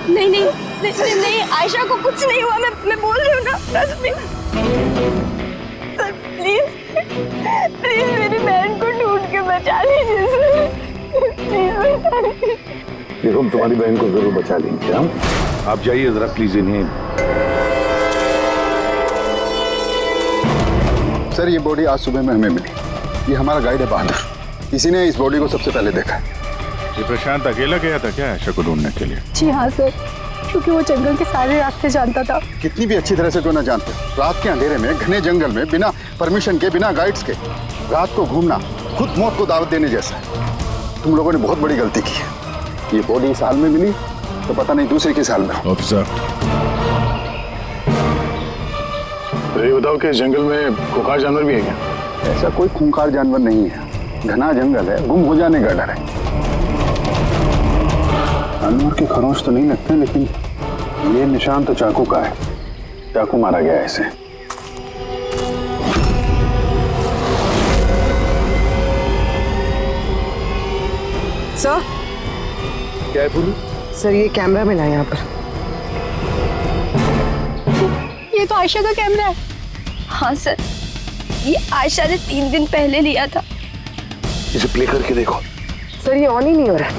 नहीं नहीं नहीं, नहीं, नहीं आयशा को कुछ नहीं हुआ, मैं बोल रही हूँ ना। Trust me sir, please please मेरी बहन को ढूंढ के बचा लीजिए सर, प्लीज बचा लीजिए। देखो हम तुम्हारी बहन को जरूर बचा लेंगे। हम आप जाइए जरा प्लीज इन्हें। सर ये बॉडी आज सुबह में हमें मिली। ये हमारा गाइड है बहादुर, इसी ने इस बॉडी को सबसे पहले देखा है। ये प्रशांत अकेला गया था क्या आयशा को ढूंढने के लिए? जी हाँ सर, क्योंकि वो जंगल के सारे रास्ते जानता था। कितनी भी अच्छी तरह से क्यों ना जानते, रात के अंधेरे में घने जंगल में बिना परमिशन के, बिना गाइड्स के रात को घूमना खुद मौत को दावत देने जैसा है। तुम लोगों ने बहुत बड़ी गलती की है। ये बॉडी इस हाल में मिली तो पता नहीं दूसरे किस हाल में। ऑफिसर तो ये बताओ कि इस जंगल में खुंखार जानवर भी है क्या? ऐसा कोई खूंखार जानवर नहीं है, घना जंगल है, गुम हो जाने का डर है। जानवर के खरोंच तो नहीं लगते, लेकिन ये निशान तो चाकू का है। चाकू मारा गया है इसे। सर क्या है बोलू? सर ये कैमरा मिला यहाँ पर। ये तो आयशा का कैमरा है। हाँ सर, ये आयशा ने 3 दिन पहले लिया था। इसे प्ले करके देखो। सर ये ऑन ही नहीं हो रहा।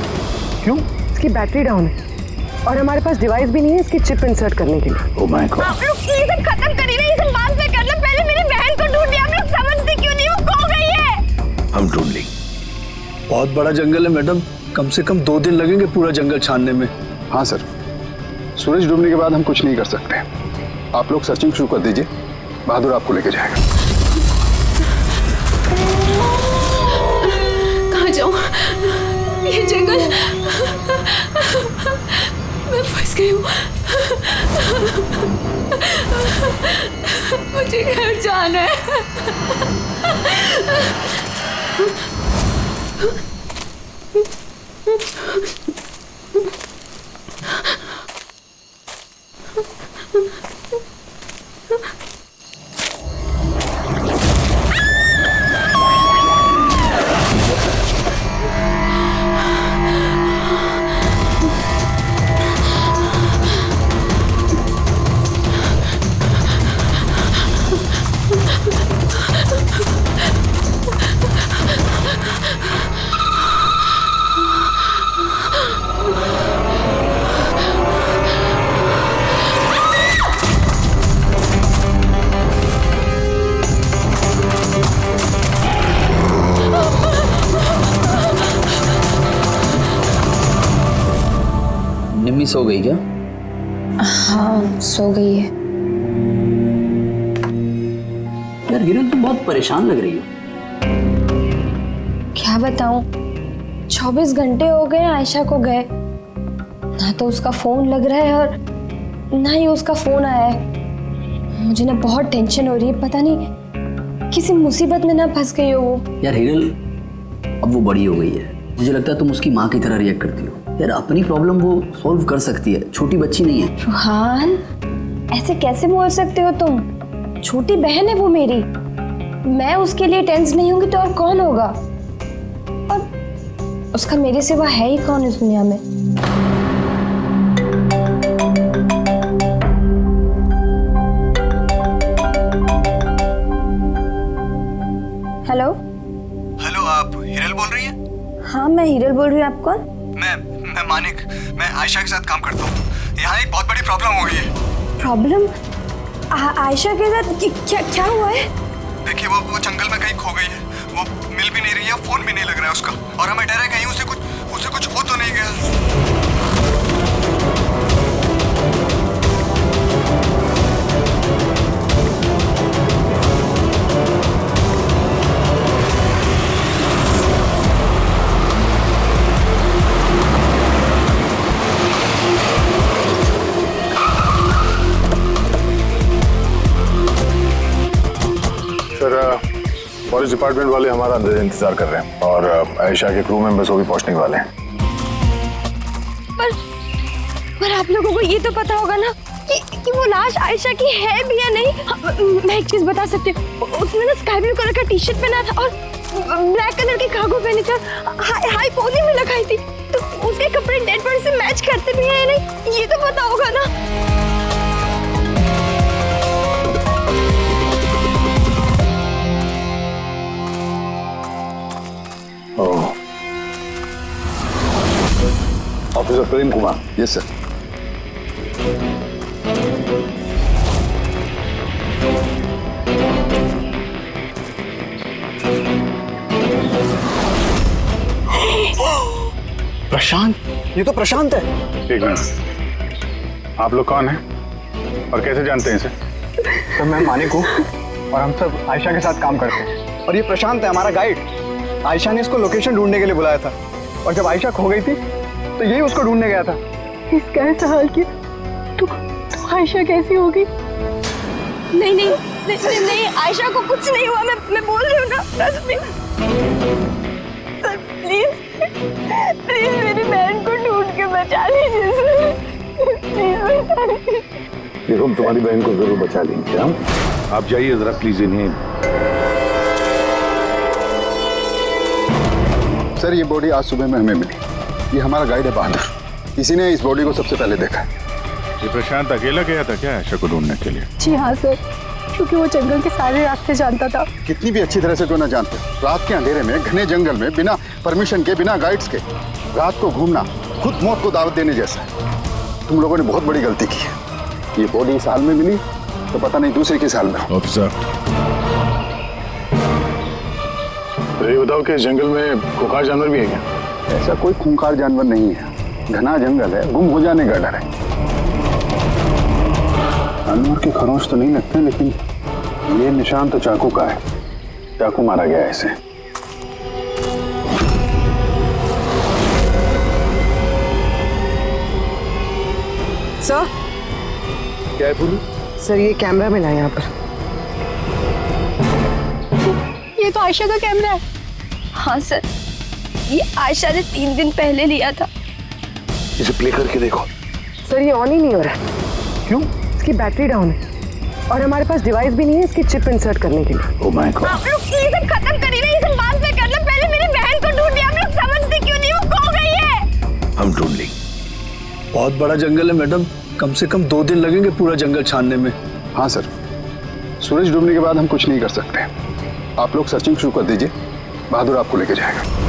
क्यों? इसकी बैटरी डाउन है और हमारे पास डिवाइस भी नहीं है इसकी चिप इंसर्ट करने के लिए। Oh my God. आप लोग ये सब खत्म करिए ना, ये सब बाद में कर लो। पहले मेरी बहन को ढूंढिए। आप लोग समझते क्यों नहीं, वो खो गई है। हम ढूंढ लेंगे। बहुत बड़ा जंगल है मैडम, कम से कम 2 दिन लगेंगे पूरा जंगल छानने में। हाँ सर, सूरज डूबने के बाद हम कुछ नहीं कर सकते। आप लोग सर्चिंग शुरू कर दीजिए, बहादुर आपको लेके जाएगा। कहाँ जाऊँ? ये जंगल, मैं फंस गई हूँ। मुझे घर जाना है। निम्मी सो गई क्या? हाँ सो गई है। यार हिरन तुम बहुत परेशान लग रही हो। क्या बताऊं, 24 घंटे हो गए आयशा को गए, ना तो उसका फोन लग रहा है और ना ही उसका फोन आया है। मुझे ना बहुत टेंशन हो रही है, पता नहीं किसी मुसीबत में ना फंस गई हो वो। यार हिरल, अब वो बड़ी हो गई है, मुझे लगता है तुम उसकी माँ की तरह रिएक्ट करती हो। यार अपनी प्रॉब्लम वो सॉल्व कर सकती है, छोटी बच्ची नहीं है। रुहान, ऐसे कैसे बोल सकते हो तुम? छोटी बहन है वो मेरी। मैं उसके लिए टेंस नहीं होंगी तो और कौन होगा? और उसका मेरे सिवा है ही कौन इस दुनिया में? हेलो हेलो, आप हिरल बोल रही हैं? हाँ मैं हिरल बोल रही हूँ। आप कौन? मैं मानिक, मैं आयशा के साथ काम करता हूँ। यहाँ एक बहुत बड़ी प्रॉब्लम हो गई है। प्रॉब्लम? आयशा के साथ क्या क्या हुआ है? देखिए वो जंगल में कहीं खो गई है। वो मिल भी नहीं रही है, फोन भी नहीं लग रहा है उसका, और हमें डर है कहीं उसे कुछ हो तो नहीं गया। पुलिस डिपार्टमेंट वाले हमारा अंदर इंतजार कर रहे हैं और आयशा के क्रू मेंबर्स वो भी पहुंचने वाले हैं। पर आप लोगों को ये तो पता होगा ना कि वो लाश आयशा की है भी या नहीं? मैं एक चीज बता सकती हूँ, उसने ना स्काई ब्लू कलर का टी-शर्ट पहना था और ब्लैक कलर की कार्गो पहनी थी, हाई पोनी में लगाई थी। तो उसके कपड़े डेड बॉडी से मैच करते भी हैं या नहीं, ये तो पता होगा ना। Officer Prem Kumar. Yes sir. Prashant, ये तो प्रशांत है। एक मिनट, आप लोग कौन हैं और कैसे जानते हैं इसे? तो मैं मानिक हूँ और हम सब आयशा के साथ काम करते हैं। और ये प्रशांत है हमारा गाइड। आयशा ने इसको लोकेशन ढूंढने के लिए बुलाया था और जब आयशा खो गई थी तो यही उसको ढूंढने गया था। इसका ऐसा हाल किया तो आयशा कैसी होगी? नहीं नहीं नहीं, नहीं, नहीं आयशा को कुछ नहीं हुआ, मैं बोल रही हूँ ना, trust me. Sir please please मेरी बहन को ढूंढ के बचा लीजिए सर, प्लीज बचा लीजिए। देखो, हम तुम्हारी बहन को जरूर बचा लेंगे। हम आप जाइए जरा प्लीज इन्हें। सर ये बॉडी आज सुबह में हमें मिली। ये हमारा गाइड है बहादुर, इसी ने इस बॉडी को सबसे पहले देखा। ये प्रशांत अकेला गया था क्या आयशा को ढूंढने के लिए? जी हाँ सर, क्योंकि वो जंगल के सारे रास्ते जानता था। कितनी भी अच्छी तरह से क्यों ना जानते, रात के अंधेरे में घने जंगल में बिना परमिशन के, बिना गाइड्स के रात को घूमना खुद मौत को दावत देने जैसा है। तुम लोगों ने बहुत बड़ी गलती की है। ये बॉडी इस हाल में मिली तो पता नहीं दूसरे किस हाल में। ऑफिसर, तो ये बताओ कि जंगल में खुंखार जानवर भी है क्या? ऐसा कोई खूंखार जानवर नहीं है, घना जंगल है, गुम हो जाने का डर है। जानवर के खरोंच तो नहीं लगते, लेकिन ये निशान तो चाकू का है। चाकू मारा गया है इसे। सर क्या है बोलू? सर ये कैमरा मिला है यहाँ पर। ये तो आयशा का कैमरा है। हाँ सर, ये आयशा ने 3 दिन पहले लिया था। इसे प्ले करके देखो। सर ये ऑन ही नहीं हो रहा है। क्यों? इसकी बैटरी डाउन है और हमारे पास डिवाइस भी नहीं है इसकी चिप इंसर्ट करने के लिए। Oh my God. आप लोग ये सब खत्म करिए ना, ये सब बाद में कर लो, पहले मेरी बहन को ढूंढिए। आप लोग समझते क्यों नहीं, वो खो गई है। हम ढूंढ लेंगे। बहुत बड़ा जंगल है मैडम, कम से कम 2 दिन लगेंगे पूरा जंगल छानने में। हाँ सर, सूरज डूबने के बाद हम कुछ नहीं कर सकते। आप लोग सर्चिंग शुरू कर दीजिए, बहादुर आपको लेके जाएगा।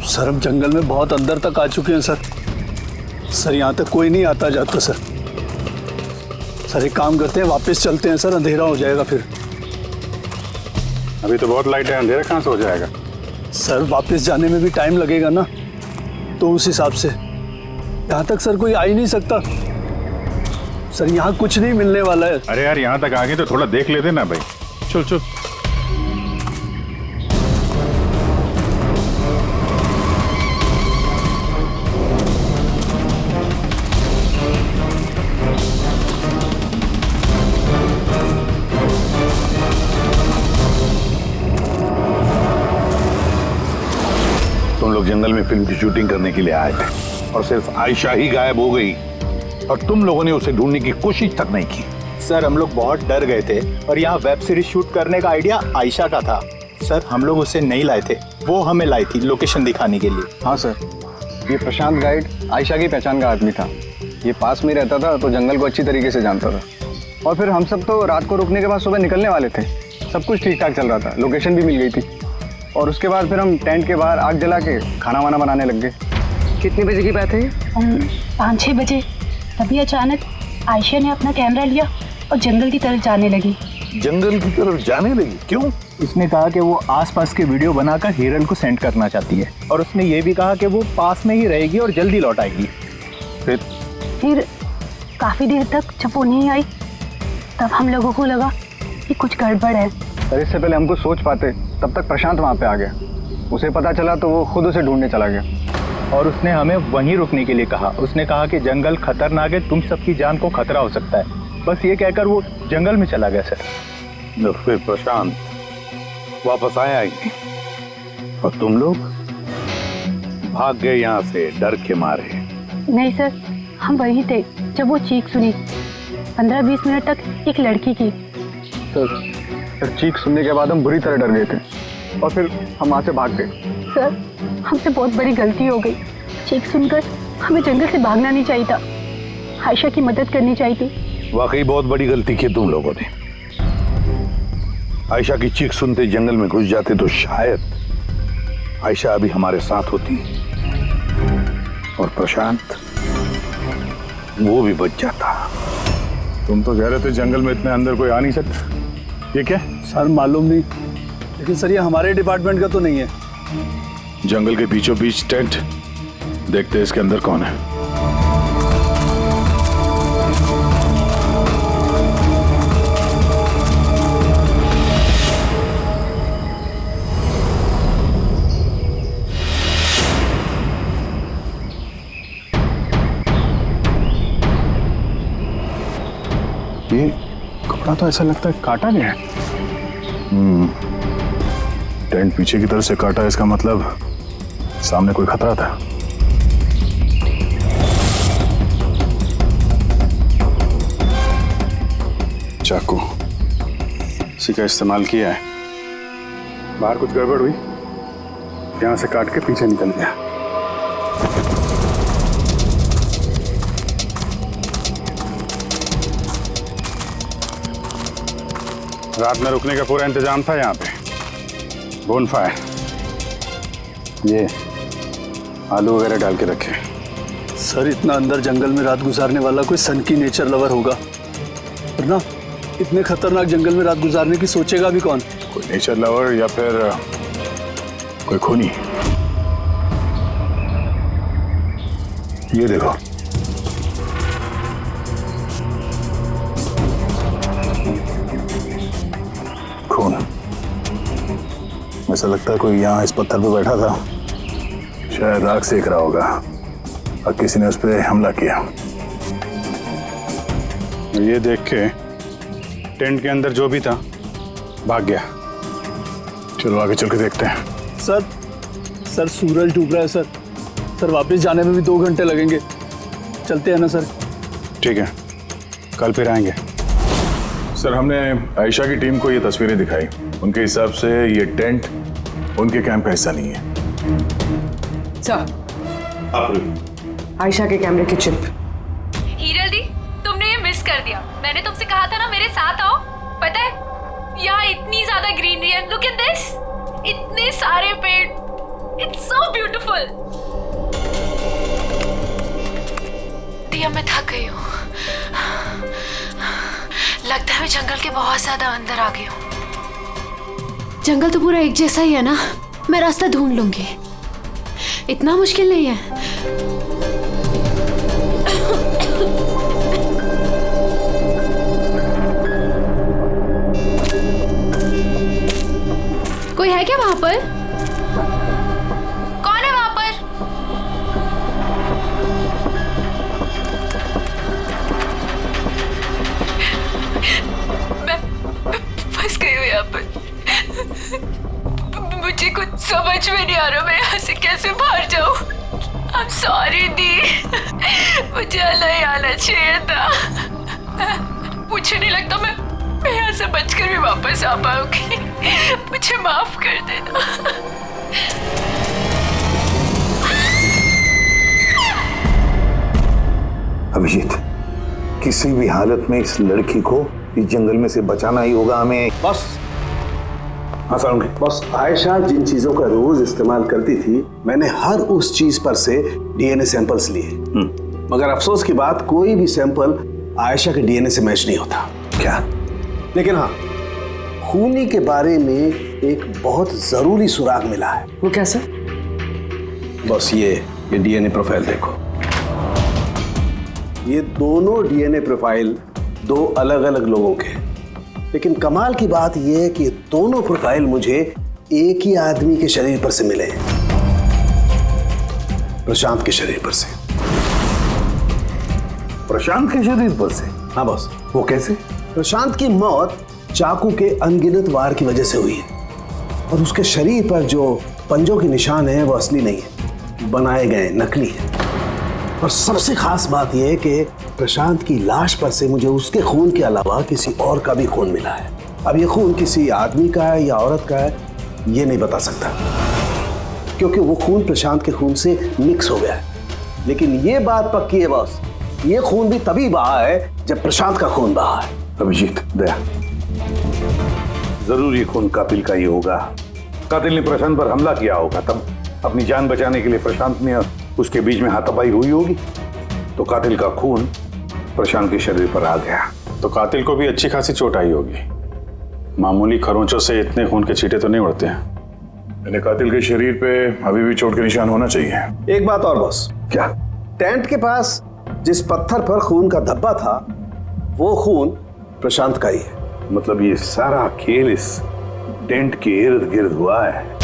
सर हम जंगल में बहुत अंदर तक आ चुके हैं सर। सर यहाँ तक कोई नहीं आता जाता सर। सर एक काम करते हैं, वापस चलते हैं सर, अंधेरा हो जाएगा फिर। अभी तो बहुत लाइट है, अंधेरा कहाँ से हो जाएगा? सर वापस जाने में भी टाइम लगेगा ना, तो उस हिसाब से यहाँ तक सर कोई आ ही नहीं सकता। सर यहाँ कुछ नहीं मिलने वाला है। अरे यार, यहाँ तक आ गए तो थोड़ा देख लेते ना भाई। चल चल। तुम लोग जंगल में फिल्म की शूटिंग करने के लिए आए थे और सिर्फ आयशा ही गायब हो गई और तुम लोगों ने उसे ढूंढने की कोशिश तक नहीं की। सर हम लोग बहुत डर गए थे और यहाँ वेब सीरीज शूट करने का आइडिया आयशा का था। सर हम लोग उसे नहीं लाए थे, वो हमें लाई थी लोकेशन दिखाने के लिए। हाँ सर, ये प्रशांत गाइड आयशा की पहचान का आदमी था। ये पास में रहता था तो जंगल को अच्छी तरीके से जानता था। और फिर हम सब तो रात को रुकने के बाद सुबह निकलने वाले थे। सब कुछ ठीक ठाक चल रहा था, लोकेशन भी मिल गई थी। और उसके बाद फिर हम टेंट के बाहर आग जला के खाना वाना बनाने लग गए। कितने बजे की बात है ये? 5-6 बजे। तभी अचानक आयशा ने अपना कैमरा लिया और जंगल की तरफ जाने लगी। जंगल की तरफ जाने लगी? क्यों? उसने कहा कि वो आसपास के वीडियो बनाकर हिरल को सेंड करना चाहती है और उसने ये भी कहा कि वो पास में ही रहेगी और जल्दी लौट आएगी। फिर काफी देर तक जब वो नहीं आई तब हम लोगों को लगा कि कुछ गड़बड़ है। सर इससे पहले हमको सोच पाते तब तक प्रशांत वहाँ पे आ गया। उसे पता चला तो वो खुद उसे ढूंढने चला गया और उसने हमें वहीं रुकने के लिए कहा। उसने कहा कि जंगल खतरनाक है, तुम सबकी जान को खतरा हो सकता है। बस ये कहकर वो जंगल में चला गया सर। फिर प्रशांत वापस आया ही नहीं और तुम लोग भाग गए यहाँ से डर के मारे। नहीं सर, हम वही थे जब वो चीख सुनी। 15-20 मिनट तक एक लड़की की। सर चीख सुनने के बाद हम बुरी तरह डर गए थे और फिर हम वहाँ से भाग गए। सर हमसे बहुत बड़ी गलती हो गई। चीख सुनकर हमें जंगल से भागना नहीं चाहिए था, आयशा की मदद करनी चाहिए थी। वाकई बहुत बड़ी गलती की तुम लोगों ने। आयशा की चीख सुनते जंगल में घुस जाते तो शायद आयशा अभी हमारे साथ होती और प्रशांत वो भी बच जाता। तुम तो कह रहे थे जंगल में इतने अंदर कोई आ नहीं सकता, ये क्या? सर मालूम नहीं, लेकिन सर ये हमारे डिपार्टमेंट का तो नहीं है। जंगल के बीचों बीच टेंट, देखते हैं इसके अंदर कौन है। ये कपड़ा तो ऐसा लगता है काटा गया है। टेंट पीछे की तरफ से काटा, इसका मतलब सामने कोई खतरा था। चाकू इसी का इस्तेमाल किया है। बाहर कुछ गड़बड़ हुई, यहां से काट के पीछे निकल गया। रात में रुकने का पूरा इंतजाम था यहाँ पे, बोनफायर, ये आलू वगैरह डाल के रखे। सर इतना अंदर जंगल में रात गुजारने वाला कोई सन की नेचर लवर होगा, वरना इतने खतरनाक जंगल में रात गुजारने की सोचेगा भी कौन? कोई नेचर लवर या फिर कोई खूनी। ये देखो, खून। ऐसा लगता है कोई यहाँ इस पत्थर पे बैठा था, शायद आग सेक रहा होगा और किसी ने उस पर हमला किया। ये देख के टेंट के अंदर जो भी था भाग गया। चलो आगे चल के देखते हैं। सर सूरज डूब रहा है सर वापस जाने में भी 2 घंटे लगेंगे। चलते हैं ना सर? ठीक है, कल फिर आएंगे। सर हमने आयशा की टीम को ये तस्वीरें दिखाई, उनके हिसाब से ये टेंट उनके कैंप का हिस्सा नहीं है। सर आयशा के कैमरे की चिप। हीरल दी, तुमने ये मिस कर दिया। मैंने तुमसे कहा था ना मेरे साथ आओ। पता है यहाँ इतनी ज्यादा ग्रीनरी है, लुक एट दिस, इतने सारे पेड़, इट्स सो ब्यूटीफुल। दिया मैं थक गई हूँ, लगता है मैं जंगल के बहुत ज्यादा अंदर आ गई हूँ। जंगल तो पूरा एक जैसा ही है ना, मैं रास्ता ढूंढ लूंगी, इतना मुश्किल नहीं है। कोई है क्या वहां पर? कौन है वहां पर? मैं फंस गई हूँ यहाँ पर। मुझे कुछ समझ में नहीं आ रहा, मैं यहाँ से कैसे बाहर जाऊँ। I'm sorry दी, मुझे अलग आना चाहिए था। मुझे नहीं लगता मैं यहाँ से बचकर भी वापस आ पाऊंगी, मुझे माफ कर देना। अभिजीत, किसी भी हालत में इस लड़की को इस जंगल में से बचाना ही होगा हमें। बस हाँ सर, बस आयशा जिन चीजों का रोज इस्तेमाल करती थी, मैंने हर उस चीज पर से डीएनए सैंपल्स लिए, मगर अफसोस की बात, कोई भी सैंपल आयशा के डीएनए से मैच नहीं होता। क्या? लेकिन हाँ, खूनी के बारे में एक बहुत जरूरी सुराग मिला है। वो कैसे? बस ये डीएनए प्रोफाइल देखो। ये दोनों डीएनए प्रोफाइल 2 अलग अलग लोगों के, लेकिन कमाल की बात यह है कि दोनों प्रोफाइल मुझे एक ही आदमी के शरीर पर से मिले हैं, प्रशांत के शरीर पर से। प्रशांत के शरीर पर से? हाँ बस। वो कैसे? प्रशांत की मौत चाकू के अनगिनत वार की वजह से हुई है, और उसके शरीर पर जो पंजों के निशान हैं वो असली नहीं है, बनाए गए, नकली हैं। और सबसे खास बात यह है कि प्रशांत की लाश पर से मुझे उसके खून के अलावा किसी और का भी खून मिला है। अब ये खून किसी आदमी का है या औरत का है ये नहीं बता सकता, क्योंकि वो खून प्रशांत के खून से मिक्स हो गया है। लेकिन ये बात पक्की है बॉस, ये खून भी तभी बहा है जब प्रशांत का खून बहा है। अभिजीत, दया, जरूर ये खून कातिल का ही होगा। कातिल ने प्रशांत पर हमला किया होगा, तब अपनी जान बचाने के लिए प्रशांत ने उसके बीच में हाथापाई हुई होगी, तो कातिल का खून प्रशांत के शरीर पर आ गया। तो कातिल को भी अच्छी खासी चोट आई होगी। मामूली खरोंचों से इतने खून के छींटे तो नहीं उड़ते हैं। मैंने कातिल के शरीर पे अभी भी चोट के निशान होना चाहिए। एक बात और बॉस, क्या? टेंट के पास जिस पत्थर पर खून का धब्बा था वो खून प्रशांत का ही है। मतलब ये सारा खेल इस टेंट के इर्द गिर्द हुआ है।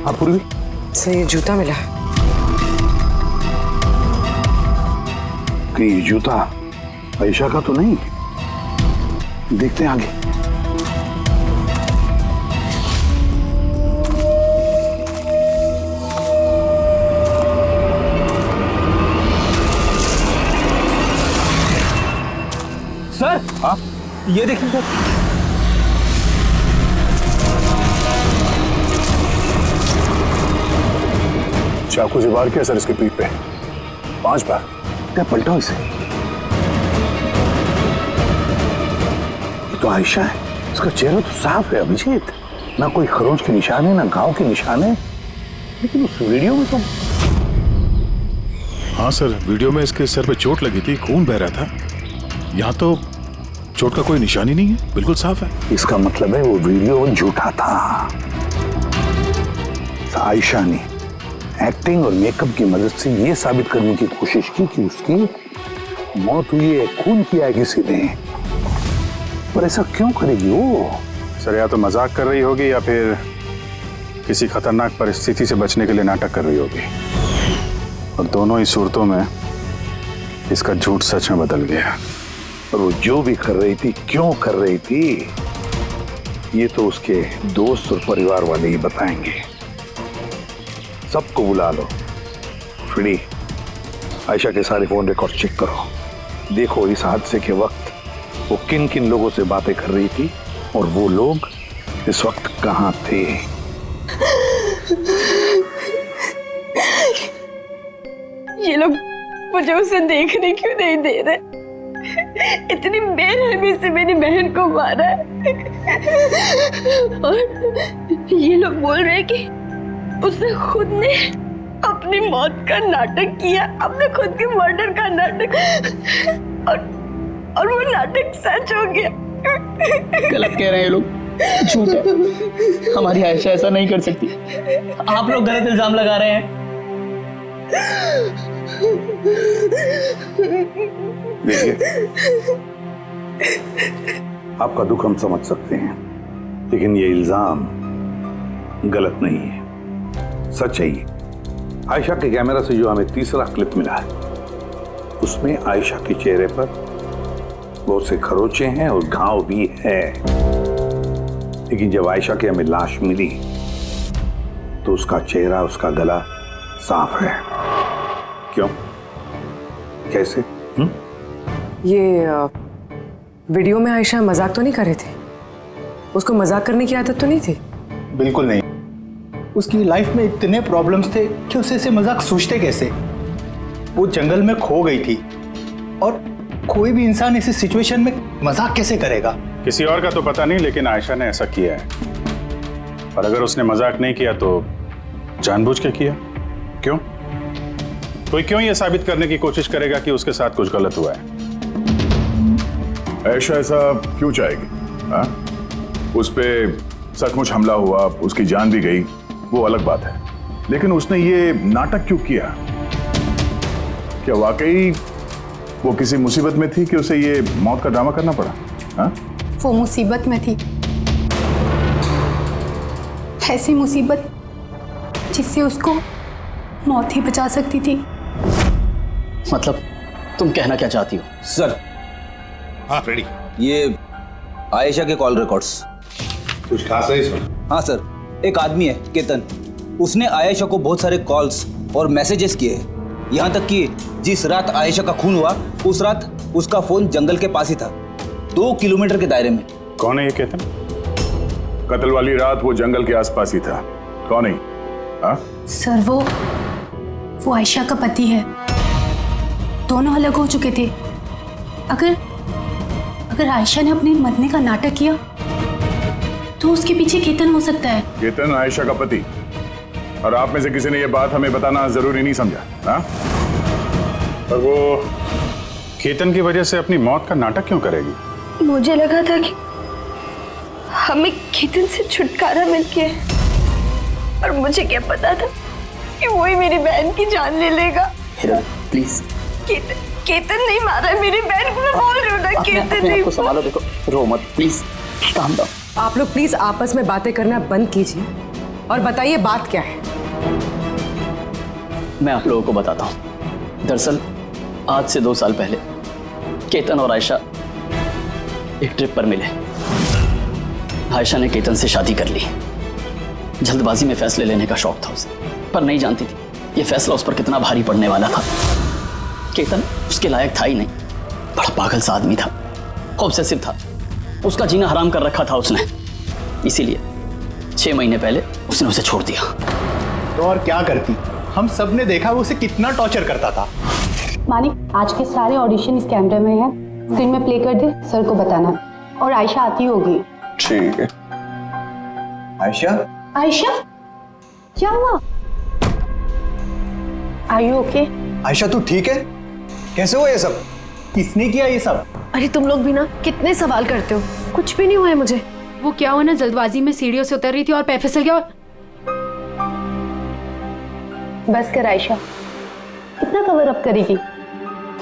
हाँ पूर्वी, से ये जूता मिला। कि ये जूता आयशा का तो नहीं? देखते हैं आगे। सर, हाँ, ये देखिए सर। चाकू से वार किया सर इसके पीठ पे 5 बार। क्या पलटा इसे? ये तो आयशा है, इसका चेहरा तो साफ है अभिजीत, ना कोई खरोंच के निशान है ना घाव के निशान है। लेकिन उस वीडियो में तो हाँ सर, वीडियो में इसके सर पे चोट लगी थी, खून बह रहा था। यहाँ तो चोट का कोई निशान ही नहीं है, बिल्कुल साफ है। इसका मतलब है वो वीडियो झूठा था। आयशा ने एक्टिंग और मेकअप की मदद से ये साबित करने की कोशिश की कि उसकी मौत हुई है, खून किया है किसी ने। पर ऐसा क्यों करेगी वो? सर या तो मजाक कर रही होगी या फिर किसी खतरनाक परिस्थिति से बचने के लिए नाटक कर रही होगी। और दोनों ही सूरतों में इसका झूठ सच में बदल गया। और वो जो भी कर रही थी, क्यों कर रही थी, ये तो उसके दोस्त और परिवार वाले ही बताएंगे। सबको बुला लो। फ्री, आयशा के सारे फोन रिकॉर्ड चेक करो। देखो इस हादसे के वक्त वो किन किन लोगों से बातें कर रही थी और वो लोग इस वक्त कहाँ थे। ये लोग मुझे उसे देखने क्यों नहीं दे रहे? इतनी बेरहमी से मेरी बहन को मारा है। और ये लोग बोल रहे हैं कि उसने खुद ने अपनी मौत का नाटक किया, अपने खुद के मर्डर का नाटक, और वो नाटक सच हो गया। गलत कह रहे हैं ये लोग, झूठ है। हमारी आयशा ऐसा नहीं कर सकती। आप लोग गलत इल्जाम लगा रहे हैं। देखिए, आपका दुख हम समझ सकते हैं, लेकिन ये इल्जाम गलत नहीं है, सच है ये। आयशा के कैमरा से जो हमें तीसरा क्लिप मिला है, उसमें आयशा के चेहरे पर बहुत से खरोंचे हैं और घाव भी है। लेकिन जब आयशा की हमें लाश मिली तो उसका चेहरा, उसका गला साफ है। क्यों? कैसे? ये वीडियो में आयशा मजाक तो नहीं कर रहे थे? उसको मजाक करने की आदत तो नहीं थी? बिल्कुल नहीं। उसकी लाइफ में इतने प्रॉब्लम्स थे कि उसे ऐसे मजाक सूझते कैसे? वो जंगल में खो गई थी और कोई भी इंसान ऐसी सिचुएशन में मजाक कैसे करेगा? किसी और का तो पता नहीं, लेकिन आयशा ने ऐसा किया है। और अगर उसने मजाक नहीं किया तो जानबूझ के किया। क्यों? कोई क्यों ये साबित करने की कोशिश करेगा कि उसके साथ कुछ गलत हुआ है? आयशा ऐसा क्यों चाहेगी? हाँ? उस पे सचमुच हमला हुआ, उसकी जान भी गई, वो अलग बात है। लेकिन उसने ये नाटक क्यों किया? क्या वाकई वो किसी मुसीबत में थी कि उसे ये मौत का ड्रामा करना पड़ा? हाँ? वो मुसीबत में थी, ऐसी मुसीबत जिससे उसको मौत ही बचा सकती थी। मतलब तुम कहना क्या चाहती हो? सर, हाँ फ्रेडी, ये आयशा के कॉल रिकॉर्ड्स। कुछ खास है इसमें? हाँ सर, एक आदमी है केतन, उसने आयशा को बहुत सारे कॉल्स और मैसेजेस किए हैं। यहाँ तक कि जिस रात आयशा का खून हुआ उस रात उसका फोन जंगल के पास ही था, 2 किलोमीटर के दायरे में। कौन है ये केतन? कत्ल वाली रात वो जंगल के आसपास ही था। कौन है? हाँ? सर वो आयशा का पति है, दोनों अलग हो चुके थे। अगर आयशा ने अपने मरने का नाटक किया तो उसके पीछे केतन हो सकता है। केतन आयशा का पति, और आप में से किसी ने ये बात हमें बताना जरूरी नहीं समझा? हाँ? और वो केतन की वजह से अपनी मौत का नाटक क्यों करेगी? मुझे लगा था कि हमें केतन से छुटकारा मिल गया, और मुझे क्या पता था कि वही मेरी बहन की जान ले लेगा। प्लीज। केतन नहीं मारा है मेरी बहन को, मैं बोल रही हूँ ना, केतन नहीं। संभालो, देखो, रो मत प्लीज, काम डाउन। आप लोग प्लीज आपस में बातें करना बंद कीजिए और बताइए बात क्या है। मैं आप लोगों को बताता हूँ। दरअसल आज से 2 साल पहले केतन और आयशा एक ट्रिप पर मिले। आयशा ने केतन से शादी कर ली। जल्दबाजी में फैसले लेने का शौक था उसे, पर नहीं जानती थी ये फैसला उस पर कितना भारी पड़ने वाला था। केतन उसके लायक था ही नहीं, बड़ा पागल सा आदमी था, ऑब्सेसिव था, उसका जीना हराम कर रखा था उसने। इसीलिए 6 महीने पहले उसने उसे छोड़ दिया। तो और क्या करती, हम सब ने देखा वो उसे कितना टॉर्चर करता था। मानिक, आज के सारे ऑडिशन इस कैमरे में हैं, स्क्रीन में प्ले कर दे, सर को बताना। और आयशा आती होगी। ठीक है। आयशा, क्या हुआ? Are you okay? आयशा तू ठीक है? कैसे हुआ ये सब? किसने किया ये सब? अरे तुम लोग भी ना कितने सवाल करते हो, कुछ भी नहीं हुआ है मुझे। वो क्या हुआ ना, जल्दबाजी में सीढ़ियों से उतर रही थी और पैर फिसल गया। बस कर आयशा, कितना कवर अप करेगी?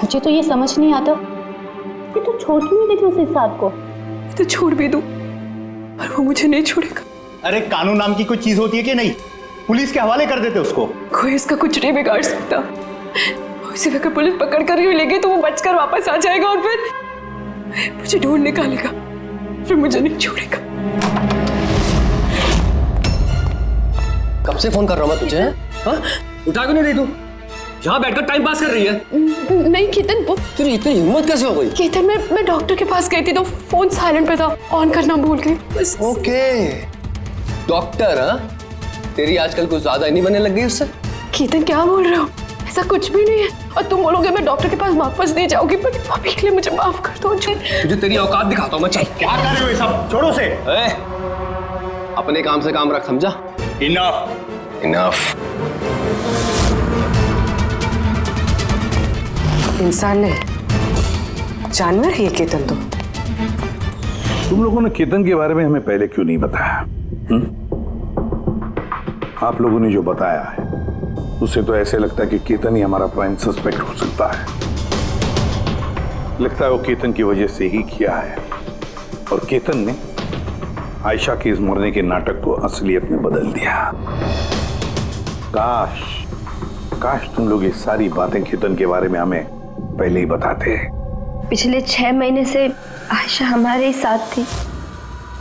मुझे तो ये समझ नहीं आता कि तू छोड़ क्यों नहीं देती उस इंसान को? तो छोड़ भी दूं, पर वो मुझे नहीं छोड़ेगा। अरे कानून नाम की कोई चीज होती है कि नहीं? पुलिस के हवाले कर देते उसको। कोई इसका कुछ नहीं बिगाड़ सकता। उसे अगर पुलिस पकड़ कर ही लेगी तो वो बचकर वापस आ जाएगा और फिर मुझे ढूंढ निकालेगा, फिर मुझे नहीं छोड़ेगा। कब से फोन कर रहा हूँ मैं तुझे? हाँ? उठा क्यों नहीं रही तू? यहाँ बैठकर टाइम पास कर रही है। नहीं केतन, वो तेरी इतनी हिम्मत कैसे हो गई? केतन, मैं डॉक्टर के पास गई थी तो फोन साइलेंट पे था, ऑन करना भूल गई बस। Okay, doctor? हाँ, तेरी आजकल कुछ ज्यादा ही नहीं बनने लग गई उससे। केतन क्या बोल रहे हो? ऐसा कुछ भी नहीं है, और तुम बोलोगे मैं डॉक्टर के पास वापस नहीं जाऊंगी, पर अभी के लिए मुझे माफ कर दो। तुझे तेरी औकात दिखाता हूँ मैं। चल। क्या कर रहे हो ये सब? छोड़ो से। अपने काम से काम रख, समझा? इनफ। इनफ। इंसान नहीं, जानवर है ये केतन तो। तुम लोगों ने केतन के बारे में हमें पहले क्यों नहीं बताया? आप लोगों ने जो बताया है उससे तो ऐसे लगता है कि केतन ही हमारा प्राइम सस्पेक्ट हो सकता है। लगता है वो केतन की वजह से ही किया है, और केतन ने आयशा के इस मरने के नाटक को असलियत में बदल दिया। काश तुम लोग ये सारी बातें केतन के बारे में हमें पहले ही बताते। पिछले 6 महीने से आयशा हमारे ही साथ थी,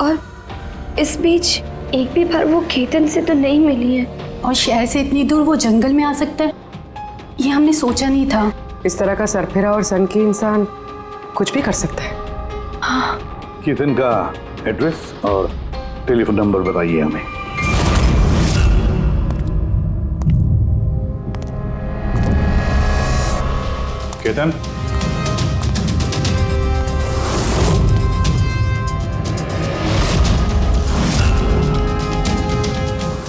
और इस बीच एक भी बार वो केतन से तो नहीं मिली है। और शहर से इतनी दूर वो जंगल में आ सकता है, ये हमने सोचा नहीं था। इस तरह का सरफिरा और सन की इंसान कुछ भी कर सकता है। हाँ। केतन का एड्रेस और टेलीफोन नंबर बताइए हमें। केतन,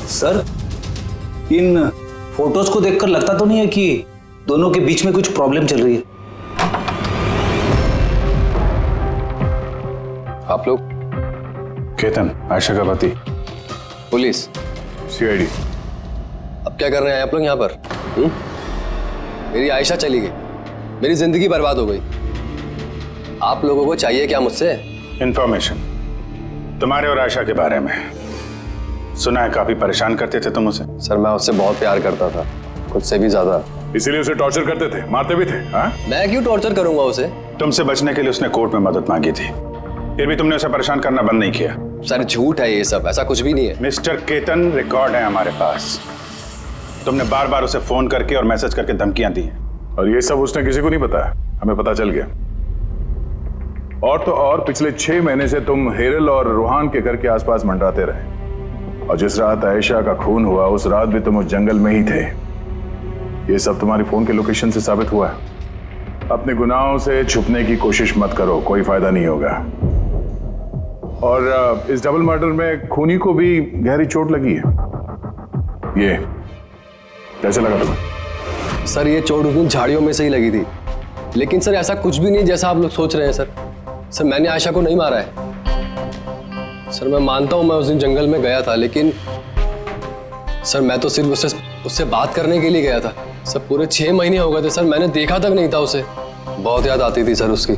सर, इन फोटोज को देखकर लगता तो नहीं है कि दोनों के बीच में कुछ प्रॉब्लम चल रही है? आप लोग? केतन आयशा का पति। पुलिस? सीआईडी। अब क्या कर रहे हैं आप लोग यहाँ पर? मेरी आयशा चली गई, मेरी जिंदगी बर्बाद हो गई। आप लोगों को चाहिए क्या मुझसे? इंफॉर्मेशन तुम्हारे और आयशा के बारे में सुना है, काफी परेशान करते थे तुम उसे। सर मैं उससे बहुत प्यार करता था, खुद से भी ज्यादा। इसीलिए उसे टॉर्चर करते थे, मारते भी थे? हाँ? मैं क्यों टॉर्चर करूंगा उसे? तुमसे बचने के लिए उसने कोर्ट में मदद मांगी थी, फिर भी तुमने उसे परेशान करना बंद नहीं किया। सर झूठ है ये सब, ऐसा कुछ भी नहीं है। मिस्टर केतन, रिकॉर्ड है हमारे पास, तुमने बार बार उसे फोन करके और मैसेज करके धमकियां दी हैं। और ये सब उसने किसी को नहीं बताया, हमें पता चल गया। और तो और पिछले 6 महीने से तुम हेरल और रूहान के घर के आसपास मंडराते रहे, और जिस रात आयशा का खून हुआ उस रात भी तुम उस जंगल में ही थे। ये सब तुम्हारी फोन के लोकेशन से साबित हुआ है। अपने गुनाहों से छुपने की कोशिश मत करो, कोई फायदा नहीं होगा। और इस डबल मर्डर में खूनी को भी गहरी चोट लगी है। ये कैसे लगा तुम्हें? सर ये चोट उस दिन झाड़ियों में से ही लगी थी, लेकिन सर ऐसा कुछ भी नहीं जैसा आप लोग सोच रहे हैं। सर मैंने आयशा को नहीं मारा है। सर मैं मानता हूं मैं उस दिन जंगल में गया था, लेकिन सर मैं तो सिर्फ उससे बात करने के लिए गया था। सर पूरे 6 महीने हो गए थे सर, मैंने देखा तक नहीं था उसे। बहुत याद आती थी सर उसकी,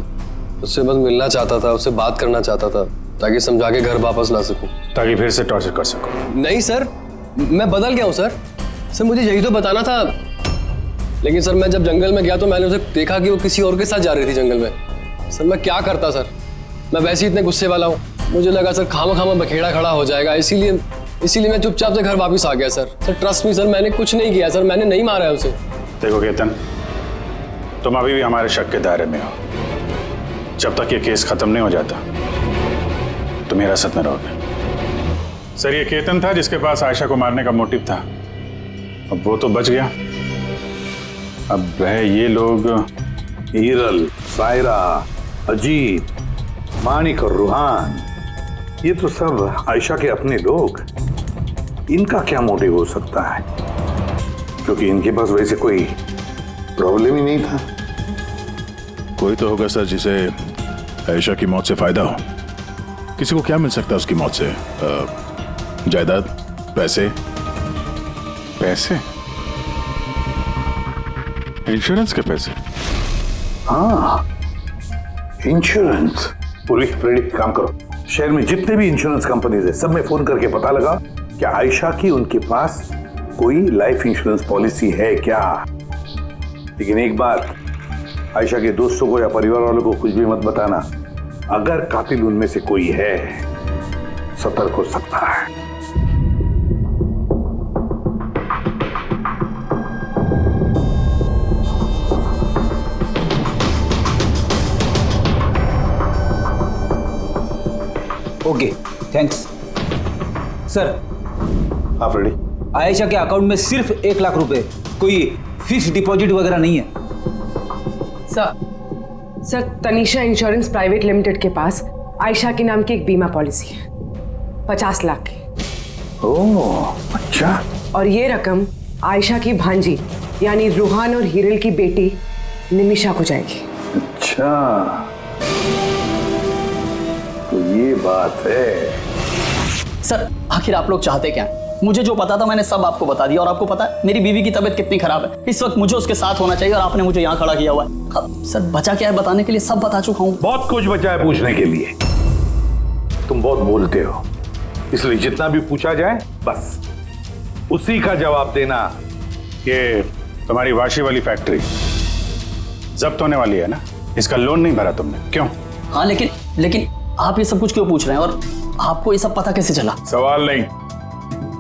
उससे बस मिलना चाहता था, उससे बात करना चाहता था ताकि समझा के घर वापस ला सकूं, ताकि फिर से टॉर्चर कर सकूं। नहीं सर, मैं बदल गया हूं सर मुझे यही तो बताना था। लेकिन सर मैं जब जंगल में गया तो मैंने उसे देखा कि वो किसी और के साथ जा रही थी जंगल में। सर मैं क्या करता सर, मैं वैसे ही इतने गुस्से वाला हूँ। मुझे लगा सर खामा बखेड़ा खड़ा हो जाएगा, इसीलिए मैं चुपचाप से घर वापस आ गया। सर ट्रस्ट मी सर, मैंने कुछ नहीं किया सर, मैंने नहीं मारा है उसे। देखो केतन, तुम अभी भी हमारे शक के दायरे में हो। जब तक ये केस खत्म नहीं हो जाता तुम हिरासत में रहोगे। सर ये केतन था जिसके पास आयशा को मारने का मोटिव था, अब वो तो बच गया। अब है ये लोग हिरल, सायरा, अजीत, मानिक और रूहान, ये तो सब आयशा के अपने लोग। इनका क्या मोटिव हो सकता है? क्योंकि इनके पास वैसे कोई प्रॉब्लम ही नहीं था। कोई तो होगा सर जिसे आयशा की मौत से फायदा हो। किसी को क्या मिल सकता है उसकी मौत से? जायदाद, पैसे? इंश्योरेंस के पैसे? हाँ, इंश्योरेंस। पुलिस प्रेडिक्ट काम करो, शहर में जितने भी इंश्योरेंस कंपनीज है सब में फोन करके पता लगा कि आयशा की उनके पास कोई लाइफ इंश्योरेंस पॉलिसी है क्या। लेकिन एक बात, आयशा के दोस्तों को या परिवार वालों को कुछ भी मत बताना। अगर कातिल उनमें से कोई है सतर्क हो सकता है। Okay, thanks sir. आप रेडी? आयशा के अकाउंट में सिर्फ 1 लाख रुपए, कोई फिक्स डिपॉजिट वगैरह नहीं है। Sir Tanisha insurance private limited के पास आयशा के नाम की एक बीमा पॉलिसी है 50 लाख की। ओह अच्छा। और ये रकम आयशा की भांजी यानी रूहान और हिरल की बेटी निमिषा को जाएगी। अच्छा तो ये बात है। सर आखिर आप लोग चाहते क्या? मुझे जो पता था मैंने सब आपको बता दिया, और आपको पता है मेरी बीवी की तबीयत कितनी खराब है। इस वक्त मुझे उसके साथ होना चाहिए और आपने मुझे यहाँ खड़ा किया हुआ है। अब सर बचा क्या है बताने के लिए? सब बता चुका हूँ। बहुत कुछ बचा है पूछने के लिए। तुम बहुत बोलते हो, इसलिए जितना भी पूछा जाए बस उसी का जवाब देना। ये तुम्हारी वाशी वाली फैक्ट्री जब्त होने वाली है ना, इसका लोन नहीं भरा तुमने, क्यों? हाँ लेकिन आप ये सब कुछ क्यों पूछ रहे हैं, और आपको ये सब पता कैसे चला? सवाल नहीं,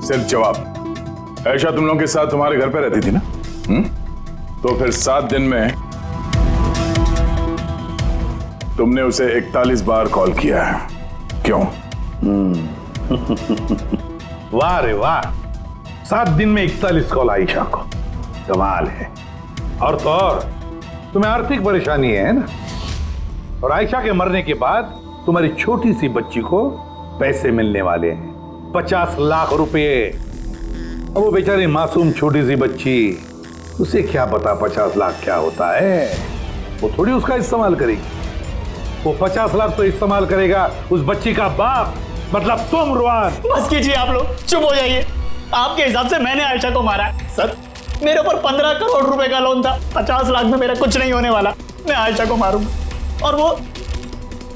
सिर्फ जवाब। आयशा तुम लोगों के साथ तुम्हारे घर पे रहती थी ना? तो फिर 7 दिन में तुमने उसे 41 बार कॉल किया है, क्यों? वाह रे वाह, 7 दिन में 41 कॉल आयशा को, कमाल है। और तो और तुम्हें आर्थिक परेशानी है ना, और आयशा के मरने के बाद तुम्हारी छोटी सी बच्ची को पैसे मिलने वाले हैं 50 लाख रुपए। अब वो बेचारी मासूम छोटी सी बच्ची, उसे क्या पता 50 लाख क्या होता है? वो थोड़ी उसका इस्तेमाल करेगी। वो 50 लाख तो इस्तेमाल करेगा उस बच्ची का बाप, मतलब तुम रूहान। बस कीजिए आप लोग, चुप हो जाइए। आपके हिसाब से मैंने आयशा को मारा है? सर मेरे ऊपर 15 करोड़ रुपए का लोन था, 50 लाख में मेरा कुछ नहीं होने वाला। मैं आयशा को मारूंगा और वो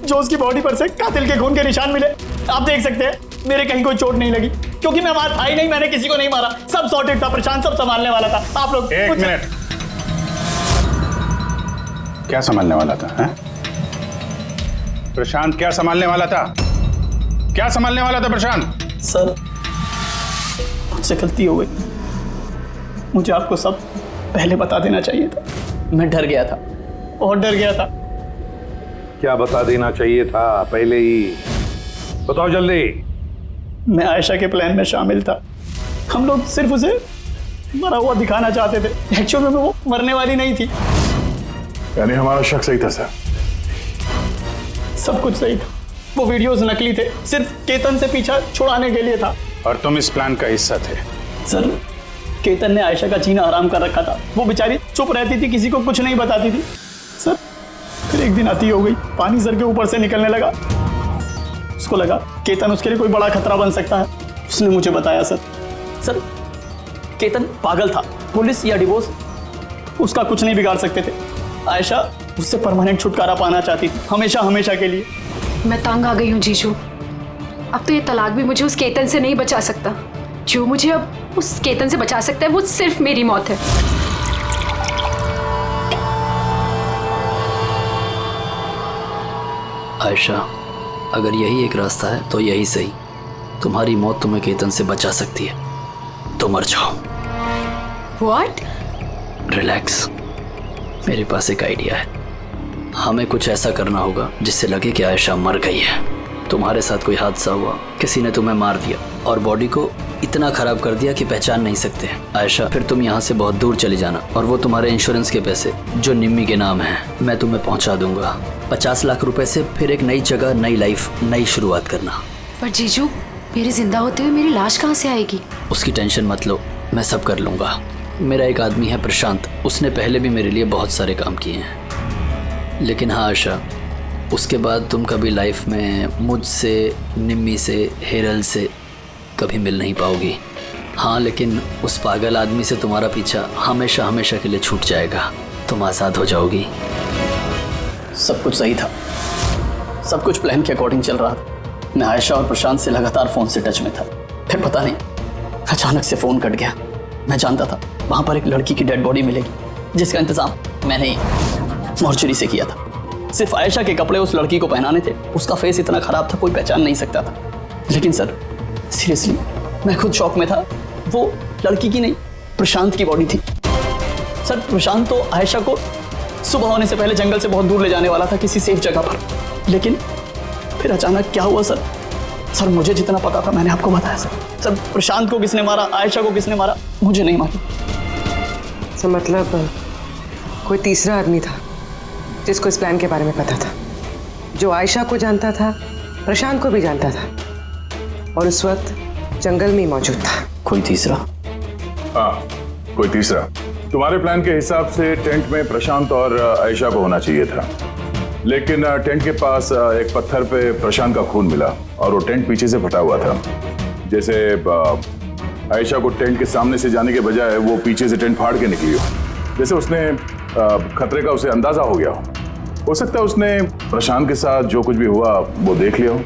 जो उसकी बॉडी पर से कातिल के खून के निशान मिले, आप देख सकते हैं मेरे कहीं कोई चोट नहीं लगी क्योंकि मैं वहां था ही नहीं, मैंने किसी को नहीं मारा, सब सॉर्टेड था, प्रशांत सब संभालने वाला था। आप लोग एक मिनट, क्या संभालने वाला था? है? प्रशांत क्या संभालने वाला था? क्या संभालने वाला था प्रशांत? सर मुझसे गलती हो गई, मुझे आपको सब पहले बता देना चाहिए था। मैं डर गया था, बहुत डर गया था। क्या बता देना चाहिए था पहले ही? बताओ जल्दी। मैं आयशा के प्लान में शामिल था। हम लोग सिर्फ उसे मरा हुआ दिखाना चाहते थे, एक्चुअल में वो मरने वाली नहीं थी। यानी हमारा शक सही था सर? सब कुछ सही था, वो वीडियोस नकली थे, सिर्फ केतन से पीछा छुड़ाने के लिए था। और तुम इस प्लान का हिस्सा थे? सर केतन ने आयशा का जीना हराम कर रखा था, वो बेचारी चुप रहती थी, किसी को कुछ नहीं बताती थी। सर फिर एक दिन अति हो गई, पानी सर के ऊपर से निकलने लगा, उसको लगा केतन उसके लिए कोई बड़ा खतरा बन सकता है, उसने मुझे बताया। सर केतन पागल था, पुलिस या डिवोर्स उसका कुछ नहीं बिगाड़ सकते थे। आयशा उससे परमानेंट छुटकारा पाना चाहती थी, हमेशा हमेशा के लिए। मैं तंग आ गई हूँ जीजू, अब तो ये तलाक भी मुझे उस केतन से नहीं बचा सकता। जो मुझे अब उस केतन से बचा सकता है वो सिर्फ मेरी मौत है। आयशा, अगर यही एक रास्ता है तो यही सही। तुम्हारी मौत तुम्हें केतन से बचा सकती है, तो मर जाओ। What? रिलैक्स, मेरे पास एक आइडिया है। हमें कुछ ऐसा करना होगा जिससे लगे कि आयशा मर गई है। तुम्हारे साथ कोई हादसा हुआ, किसी ने तुम्हें मार दिया और बॉडी को इतना खराब कर दिया कि पहचान नहीं सकते। आयशा, फिर तुम यहाँ से बहुत दूर चली जाना और वो तुम्हारे इंश्योरेंस के पैसे जो निम्मी के नाम हैं मैं तुम्हें पहुँचा दूंगा। 50 लाख रुपए से फिर एक नई जगह, नई लाइफ, नई शुरुआत करना। पर जीजू, मेरे जिंदा होते हुए मेरी लाश कहाँ से आएगी? उसकी टेंशन मत लो, मैं सब कर लूँगा। मेरा एक आदमी है प्रशांत, उसने पहले भी मेरे लिए बहुत सारे काम किए हैं। लेकिन हाँ आयशा, उसके बाद तुम कभी लाइफ में मुझसे, निम्मी से, हेरल से कभी मिल नहीं पाओगी। हाँ, लेकिन उस पागल आदमी से तुम्हारा पीछा हमेशा हमेशा के लिए छूट जाएगा, तुम आज़ाद हो जाओगी। सब कुछ सही था, सब कुछ प्लान के अकॉर्डिंग चल रहा था। मैं आयशा और प्रशांत से लगातार फ़ोन से टच में था, फिर पता नहीं अचानक से फ़ोन कट गया। मैं जानता था वहाँ पर एक लड़की की डेड बॉडी मिलेगी, जिसका इंतज़ाम मैंने ही मॉर्चरी से किया था। सिर्फ आयशा के कपड़े उस लड़की को पहनाने थे, उसका फेस इतना ख़राब था कोई पहचान नहीं सकता था। लेकिन सर सीरियसली मैं खुद शॉक में था, वो लड़की की नहीं प्रशांत की बॉडी थी। सर प्रशांत तो आयशा को सुबह होने से पहले जंगल से बहुत दूर ले जाने वाला था किसी सेफ जगह पर, लेकिन फिर अचानक क्या हुआ सर? सर मुझे जितना पता था मैंने आपको बताया सर। सर प्रशांत को किसने मारा, आयशा को किसने मारा, मुझे नहीं मालूम। सर मतलब कोई तीसरा आदमी था जिसको इस प्लान के बारे में पता था, जो आयशा को जानता था, प्रशांत को भी जानता था और उस वक्त जंगल में ही मौजूद था। कोई तीसरा? हाँ, कोई तीसरा। तुम्हारे प्लान के हिसाब से टेंट में प्रशांत और आयशा को होना चाहिए था, लेकिन टेंट के पास एक पत्थर पे प्रशांत का खून मिला और वो टेंट पीछे से फटा हुआ था। जैसे आयशा को टेंट के सामने से जाने के बजाय वो पीछे से टेंट फाड़ के निकली हो, जैसे उसने खतरे का उसे अंदाजा हो गया हो सकता है उसने प्रशांत के साथ जो कुछ भी हुआ वो देख लिया हो।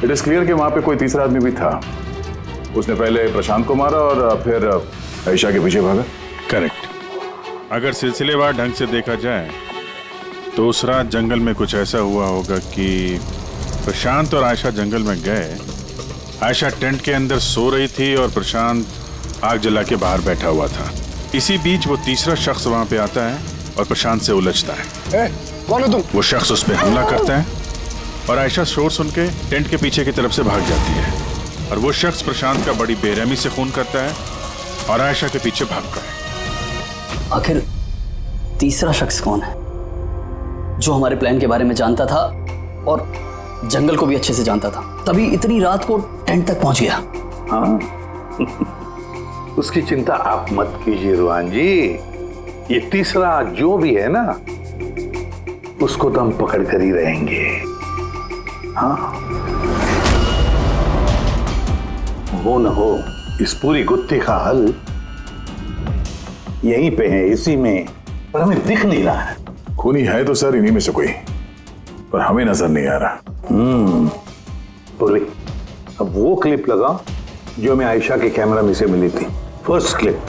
इट इज क्लियर कि वहां पे कोई तीसरा आदमी भी था, उसने पहले प्रशांत को मारा और फिर आयशा के पीछे भागा। करेक्ट। अगर सिलसिलेवार ढंग से देखा जाए तो उस रात जंगल में कुछ ऐसा हुआ होगा कि प्रशांत और आयशा जंगल में गए, आयशा टेंट के अंदर सो रही थी और प्रशांत आग जला के बाहर बैठा हुआ था। इसी बीच वो तीसरा शख्स वहां पे आता है और प्रशांत से उलझता है। कौन हो तुम? वो शख्स उस पर हमला करता है और आयशा शोर सुन के टेंट के पीछे की तरफ से भाग जाती है और वो शख्स प्रशांत का बड़ी बेरहमी से खून करता है और आयशा के पीछे भागता है। आखिर तीसरा शख्स कौन है जो हमारे प्लान के बारे में जानता था और जंगल को भी अच्छे से जानता था, तभी इतनी रात को टेंट तक पहुंच गया? हाँ उसकी चिंता आप मत कीजिए रुहान जी, ये तीसरा जो भी है ना उसको तो हम पकड़ कर ही रहेंगे। हाँ हो न हो इस पूरी गुत्थी का हल यहीं पे हैं, इसी में, पर हमें दिख नहीं रहा है। खूनी है तो सर इन्हीं में से कोई, पर हमें नजर नहीं आ रहा। पूर्वी, अब वो क्लिप लगा जो हमें आयशा के कैमरा में से मिली थी, फर्स्ट क्लिप।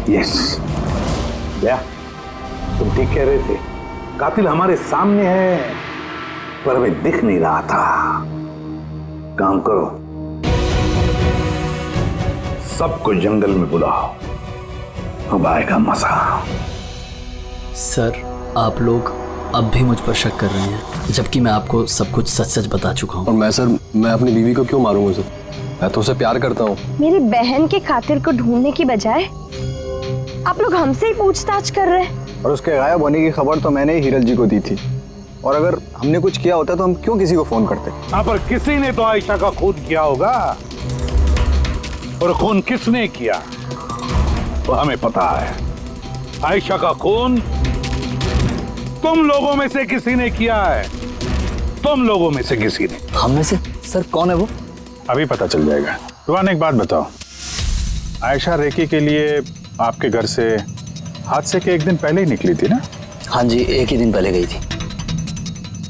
यस, क्या तुम ठीक कह रहे थे, कातिल हमारे सामने है पर हमें दिख नहीं रहा था। काम करो, सबको जंगल में बुलाओ, अब आएगा मजा। सर, आप लोग अब भी मुझ पर शक कर रहे हैं, जबकि मैं आपको सब कुछ सच सच बता चुका हूँ। और मैं सर, मैं अपनी बीवी को क्यों मारूंगा सर? मैं तो उसे प्यार करता हूँ। मेरी बहन के कातिल को ढूंढने की बजाय आप लोग हमसे ही पूछताछ कर रहे हैं। और उसके गायब होने की खबर तो मैंने ही हिरल जी को दी थी, और अगर हमने कुछ किया होता तो हम क्यों किसी को फोन करते? हाँ, पर किसी ने तो आयशा का खून किया होगा, और खून किसने किया वो हमें पता है। आयशा का खून तुम लोगों में से किसी ने किया है, तुम लोगों में से किसी ने। हम में से? सर कौन है वो? अभी पता चल जाएगा। रुहान, एक बात बताओ, आयशा रेकी के लिए आपके घर से हादसे के एक दिन पहले ही निकली थी ना? हाँ जी, एक ही दिन पहले गई थी।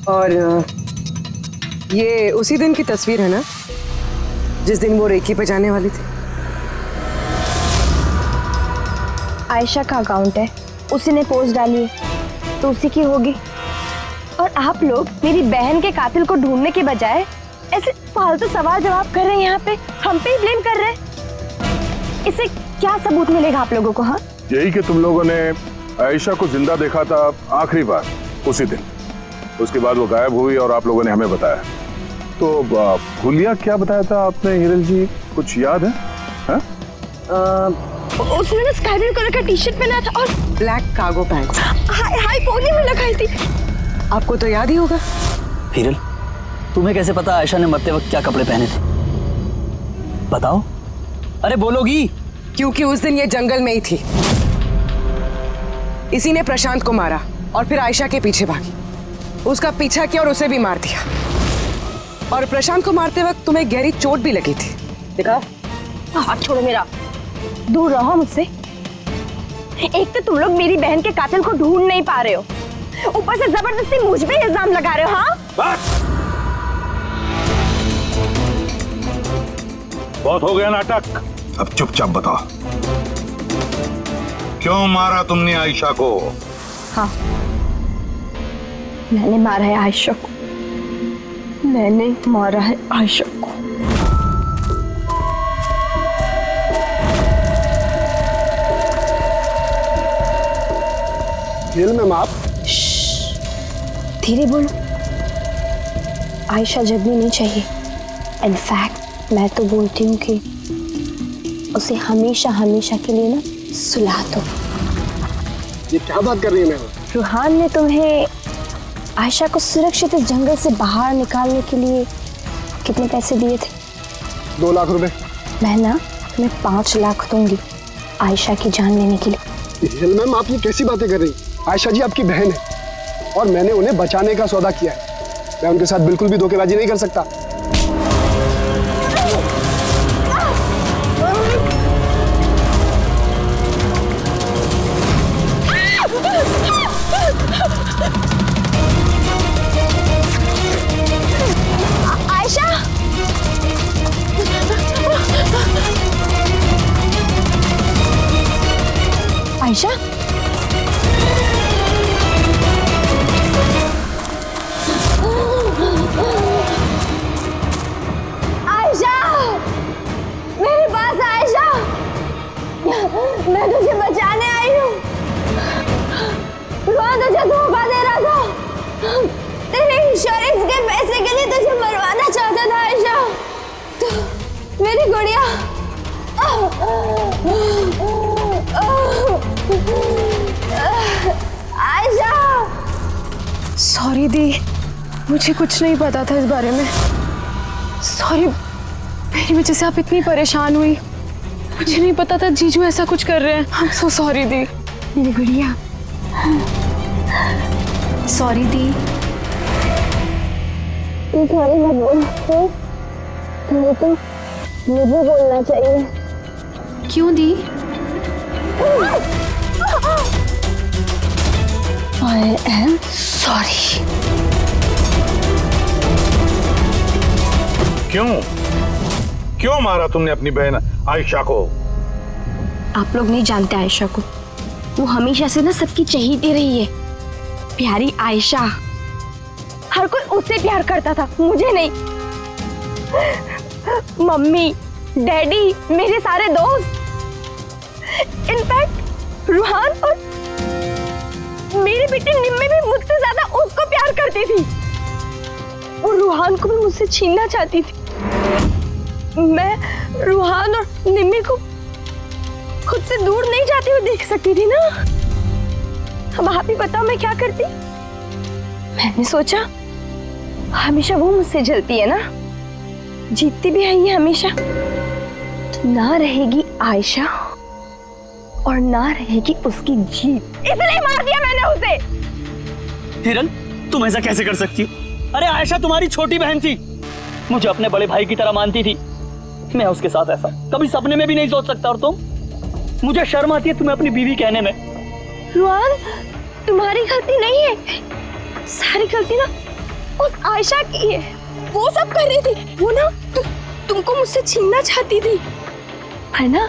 और ये उसी दिन की तस्वीर है ना, जिस दिन वो रेकी पे जाने वाली थी? आयशा का अकाउंट है, उसी ने पोस्ट डाली है तो उसी की होगी। और आप लोग मेरी बहन के कातिल को ढूंढने के बजाय ऐसे फालतू सवाल जवाब कर रहे हैं, यहाँ पे हम पे ही ब्लेम कर रहे हैं। इससे क्या सबूत मिलेगा आप लोगों को? हाँ, यही कि तुम लोगों ने आयशा को जिंदा देखा था आखिरी बार उसी दिन, उसके बाद वो गायब हुई और आप लोगों ने हमें बताया। तो हुलिया क्या बताया था आपने हिरल जी, कुछ याद है? हा? उसने ना स्काई ब्लू कलर का टी शर्ट पहना था और black cargo pants. High pony में लगाई थी। आपको तो याद ही होगा। हिरल, तुम्हें कैसे पता आयशा ने मरते वक्त क्या कपड़े पहने थे? बताओ, अरे बोलोगी? क्योंकि उस दिन ये जंगल में ही थी। इसी ने प्रशांत को मारा और फिर आयशा के पीछे भागी, उसका पीछा किया और उसे भी मार दिया। और प्रशांत को मारते वक्त तुम्हें गहरी चोट भी लगी थी, देखा? हाथ छोड़ो मेरा, दूर रहो मुझसे। एक तो तुम लोग मेरी बहन के कातिल को ढूंढ नहीं पा रहे हो, ऊपर से जबरदस्ती मुझ पे इल्जाम लगा रहे हो। हाँ, बहुत हो गया नाटक, अब चुपचाप बताओ, क्यों मारा तुमने आयशा को? हाँ, मैंने मारा है आयशा को, मैंने मारा है आयशा को। मैम आप धीरे बोलो, आयशा जगनी नहीं चाहिए। इनफैक्ट मैं तो बोलती हूँ कि उसे हमेशा हमेशा के लिए ना सुला दो। ये क्या बात कर रही है मैम? रूहान ने तुम्हें आयशा को सुरक्षित इस जंगल से बाहर निकालने के लिए कितने पैसे दिए थे? 2 लाख रुपए। मैं ना तुम्हें 5 लाख दूंगी आयशा की जान लेने के लिए। मैम आप ये कैसी बातें कर रही? आयशा जी आपकी बहन है और मैंने उन्हें बचाने का सौदा किया है। मैं उनके साथ बिल्कुल भी धोखेबाजी नहीं कर सकता। आयशा, आयशा, आयशा, मेरे पास आयशा, मैं तुझे बचाने आई हूँ। रोहन तुझे धोखा दे रहा था, तेरे इंश्योरेंस के पैसे के लिए तुझे मरवाना चाहता था आयशा। तो मेरी गुड़िया, आयशा। सॉरी दी, मुझे कुछ नहीं पता था इस बारे में। सॉरी, मेरी वजह से आप इतनी परेशान हुई। मुझे नहीं पता था जीजू ऐसा कुछ कर रहे हैं। आई एम सो सॉरी दी। मेरी गुड़िया, सॉरी दी। तू सॉरी मत बोल, नहीं तो मुझे बोलना चाहिए। क्यों दी? I am sorry. क्यों मारा तुमने अपनी बहन आयशा को? आप लोग नहीं जानते आयशा को। वो हमेशा से ना सबकी चहेती रही है। प्यारी आयशा, हर कोई उससे प्यार करता था, मुझे नहीं। मम्मी, डैडी, मेरे सारे दोस्त, इनफैक्ट रूहान और मेरी बेटी निम्मी भी मुझसे ज्यादा उसको प्यार करती थी। वो रूहान को भी मुझसे छीनना चाहती थी। मैं रूहान और निम्मी को खुद से दूर नहीं जाती हुई देख सकती थी ना। अब आप ही बताओ मैं क्या करती। मैंने सोचा हमेशा वो मुझसे जलती है ना, जीतती भी है ये हमेशा, तो ना रहेगी आयशा और ना रहेगी उसकी जीत। इसलिए मार दिया मैंने उसे। हिरन, तुम ऐसा कैसे कर सकती हो? अरे आयशा तुम्हारी छोटी बहन थी, मुझे अपने बड़े भाई की तरह मानती थी। मैं उसके साथ ऐसा कभी सपने में भी नहीं सोच सकता। और तुम, मुझे शर्म आती है तुम्हें अपनी बीवी कहने में। रुआन, तुम्हारी गलती नहीं है, सारी गलती ना उस आयशा की है। वो सब कर रही थी, वो ना तुमको मुझसे छीनना चाहती थी, है ना?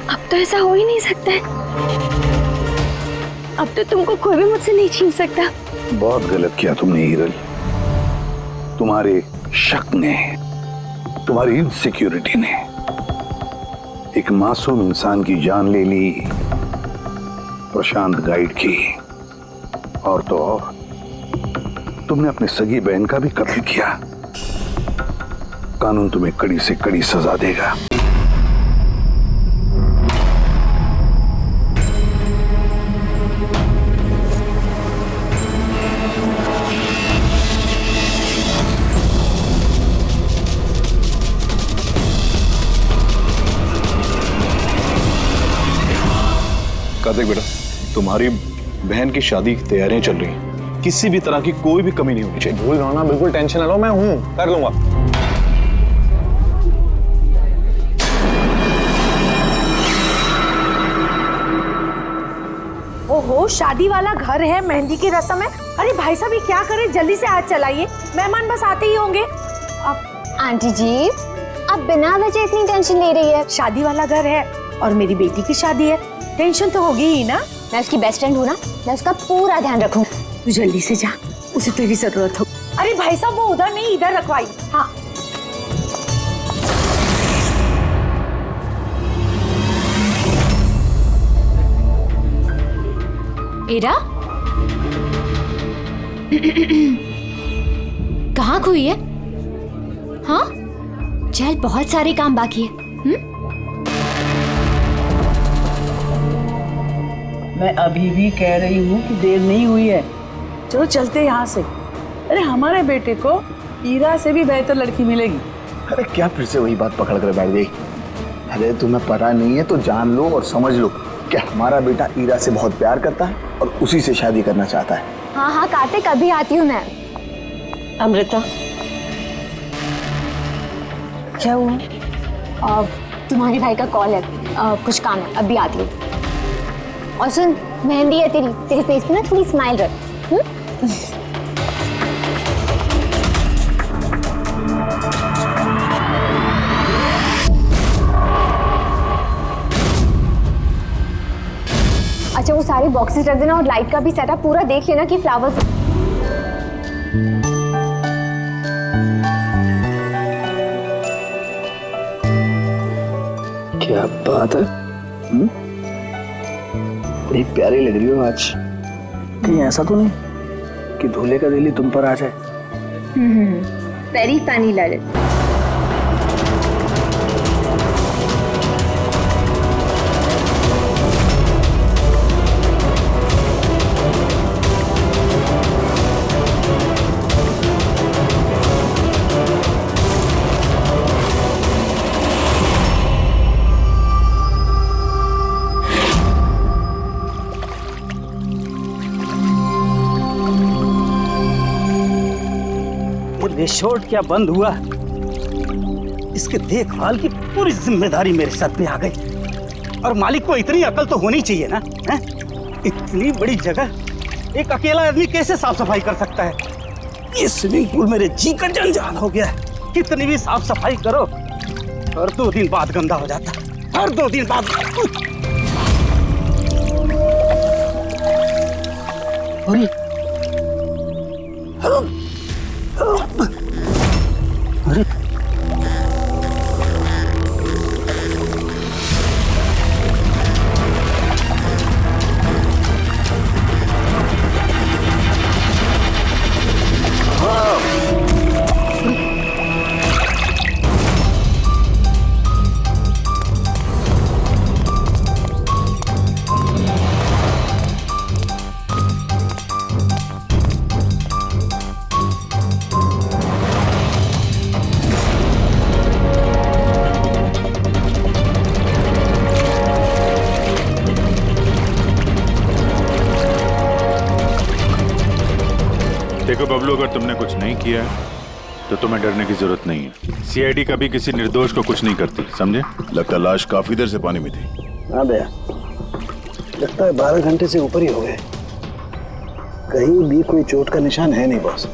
अब तो ऐसा हो ही नहीं सकता है। अब तो तुमको कोई भी मुझसे नहीं छीन सकता। बहुत गलत किया तुमने हिरल। तुम्हारे शक ने, तुम्हारी इनसिक्योरिटी ने एक मासूम इंसान की जान ले ली, प्रशांत गाइड की। और तो और तुमने अपनी सगी बहन का भी कत्ल किया। कानून तुम्हें कड़ी से कड़ी सजा देगा। कार्तिक बेटा, तुम्हारी बहन की शादी की तैयारियां चल रही हैं। किसी भी तरह की कोई भी कमी नहीं होनी चाहिए। भूल रहा ना, बिल्कुल टेंशन ना लो, मैं हूं, कर लूंगा। ओहो, शादी वाला घर है, मेहंदी की रस्म है। अरे भाई साहब, ये क्या करें, जल्दी से हाथ चलाइए, मेहमान बस आते ही होंगे। अब आंटी जी, आप बिना वजह इतनी टेंशन ले रही है। शादी वाला घर है और मेरी बेटी की शादी है, टेंशन तो होगी ही ना। मैं उसकी बेस्ट फ्रेंड हूँ ना, मैं उसका पूरा ध्यान रखूँ। तू जल्दी से जा, उसे तेरी जरूरत हो। अरे भाई साहब, वो उधर नहीं, इधर रखवाई। हाँ, एरा कहाँ खोई है? हाँ, चल, बहुत सारे काम बाकी है। मैं अभी भी कह रही हूँ कि देर नहीं हुई है, चलो चलते यहाँ से। अरे हमारे बेटे को ईरा से भी बेहतर लड़की मिलेगी। अरे क्या फिर से वही बात पकड़ कर बैठ गई? अरे तुम्हें पता नहीं है तो जान लो और समझ लो कि हमारा बेटा ईरा से बहुत प्यार करता है और उसी से शादी करना चाहता है। हाँ हाँ कार्तिक, अभी आती हूँ मैं। अमृता, क्या हुआ? तुम्हारे भाई का कॉल है, कुछ काम है, अभी आती हूँ। और सुन, मेहंदी है तेरे फेस पे ना, थोड़ी स्माइल रख। अच्छा, वो सारे बॉक्सेस रख देना और लाइट का भी सेटअप पूरा देख लेना कि फ्लावर्स। क्या बात है, बड़ी प्यारी लग रही हो आज। कहीं ऐसा तो नहीं कि दूल्हे का दिल ही तुम पर आ जाए? Very funny Lalit. रिसोर्ट क्या बंद हुआ, इसके देखभाल की पूरी जिम्मेदारी मेरे सर पे आ गई। और मालिक को इतनी अकल तो होनी चाहिए ना, हैं? इतनी बड़ी जगह एक अकेला आदमी कैसे साफ सफाई कर सकता है? ये स्विमिंग पूल मेरे जी का जंजाल हो गया है। कितनी भी साफ सफाई करो, हर 2 दिन बाद गंदा हो जाता है, हर 2 दिन बाद। अरे अरे देखो बबलू, अगर तुमने कुछ नहीं किया तो तुम्हें डरने की जरूरत नहीं है। सीआईडी कभी किसी निर्दोष को कुछ नहीं करती, समझे? लगता है लाश काफी देर से पानी में थी। हाँ भैया, लगता है 12 घंटे से ऊपर ही हो गए। कहीं भी कोई चोट का निशान है नहीं बॉस,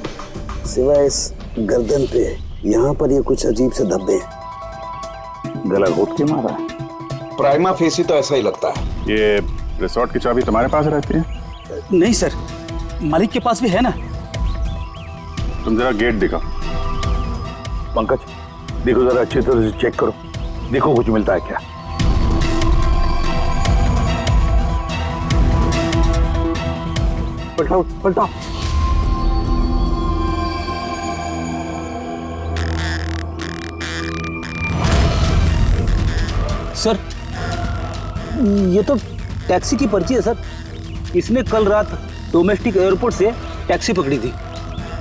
सिवाय इस गर्दन पे। यहाँ पर ये कुछ अजीब से धब्बे हैं। गला घोट के मारा? प्राइमा फेसी तो ऐसा ही लगता है। ये रिसोर्ट की चाबी तुम्हारे पास रहती है? नहीं सर, मालिक के पास भी है ना। तुम जरा गेट दिखाओ। पंकज, देखो जरा अच्छी तरह से चेक करो, देखो कुछ मिलता है क्या। पलटाओ पलटाओ। सर, ये तो टैक्सी की पर्ची है सर। इसने कल रात डोमेस्टिक एयरपोर्ट से टैक्सी पकड़ी थी।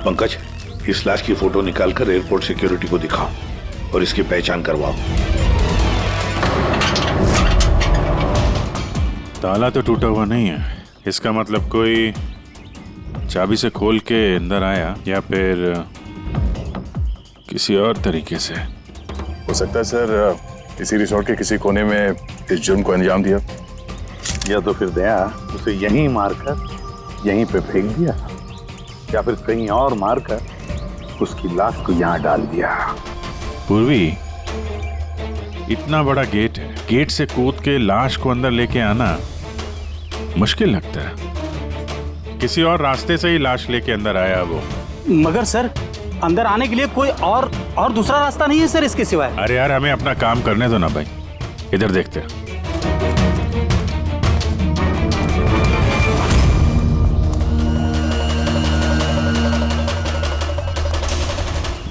पंकज, इस लाश की फोटो निकालकर एयरपोर्ट सिक्योरिटी को दिखाओ और इसकी पहचान करवाओ। ताला तो टूटा हुआ नहीं है, इसका मतलब कोई चाबी से खोल के अंदर आया या फिर किसी और तरीके से। हो सकता है सर इसी रिसोर्ट के किसी कोने में इस जुर्म को अंजाम दिया, या तो फिर दया उसे यहीं मारकर यहीं पे फेंक दिया, या फिर कहीं और मारकर उसकी लाश को यहाँ डाल दिया। पूर्वी, इतना बड़ा गेट है, गेट से कूद के लाश को अंदर लेके आना मुश्किल लगता है। किसी और रास्ते से ही लाश लेके अंदर आया वो। मगर सर, अंदर आने के लिए कोई और दूसरा रास्ता नहीं है सर इसके सिवाय। अरे यार, हमें अपना काम करने दो ना भाई, इधर देखते हैं।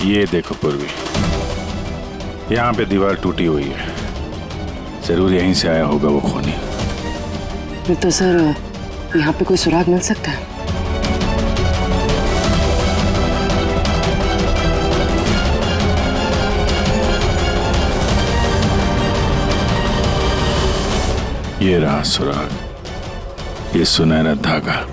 ये देखो पूर्वी, यहाँ पे दीवार टूटी हुई है, जरूर यहीं से आया होगा वो खूनी। फिर तो सर यहाँ पे कोई सुराग मिल सकता है। ये रहा सुराग, ये सुनहरा धागा।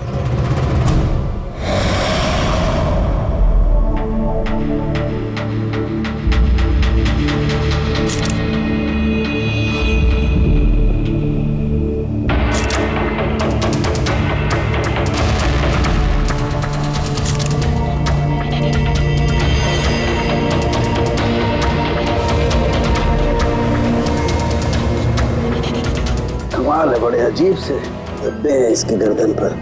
कमाल है, बड़े अजीब से धब्बे हैं इसकी गर्दन पर।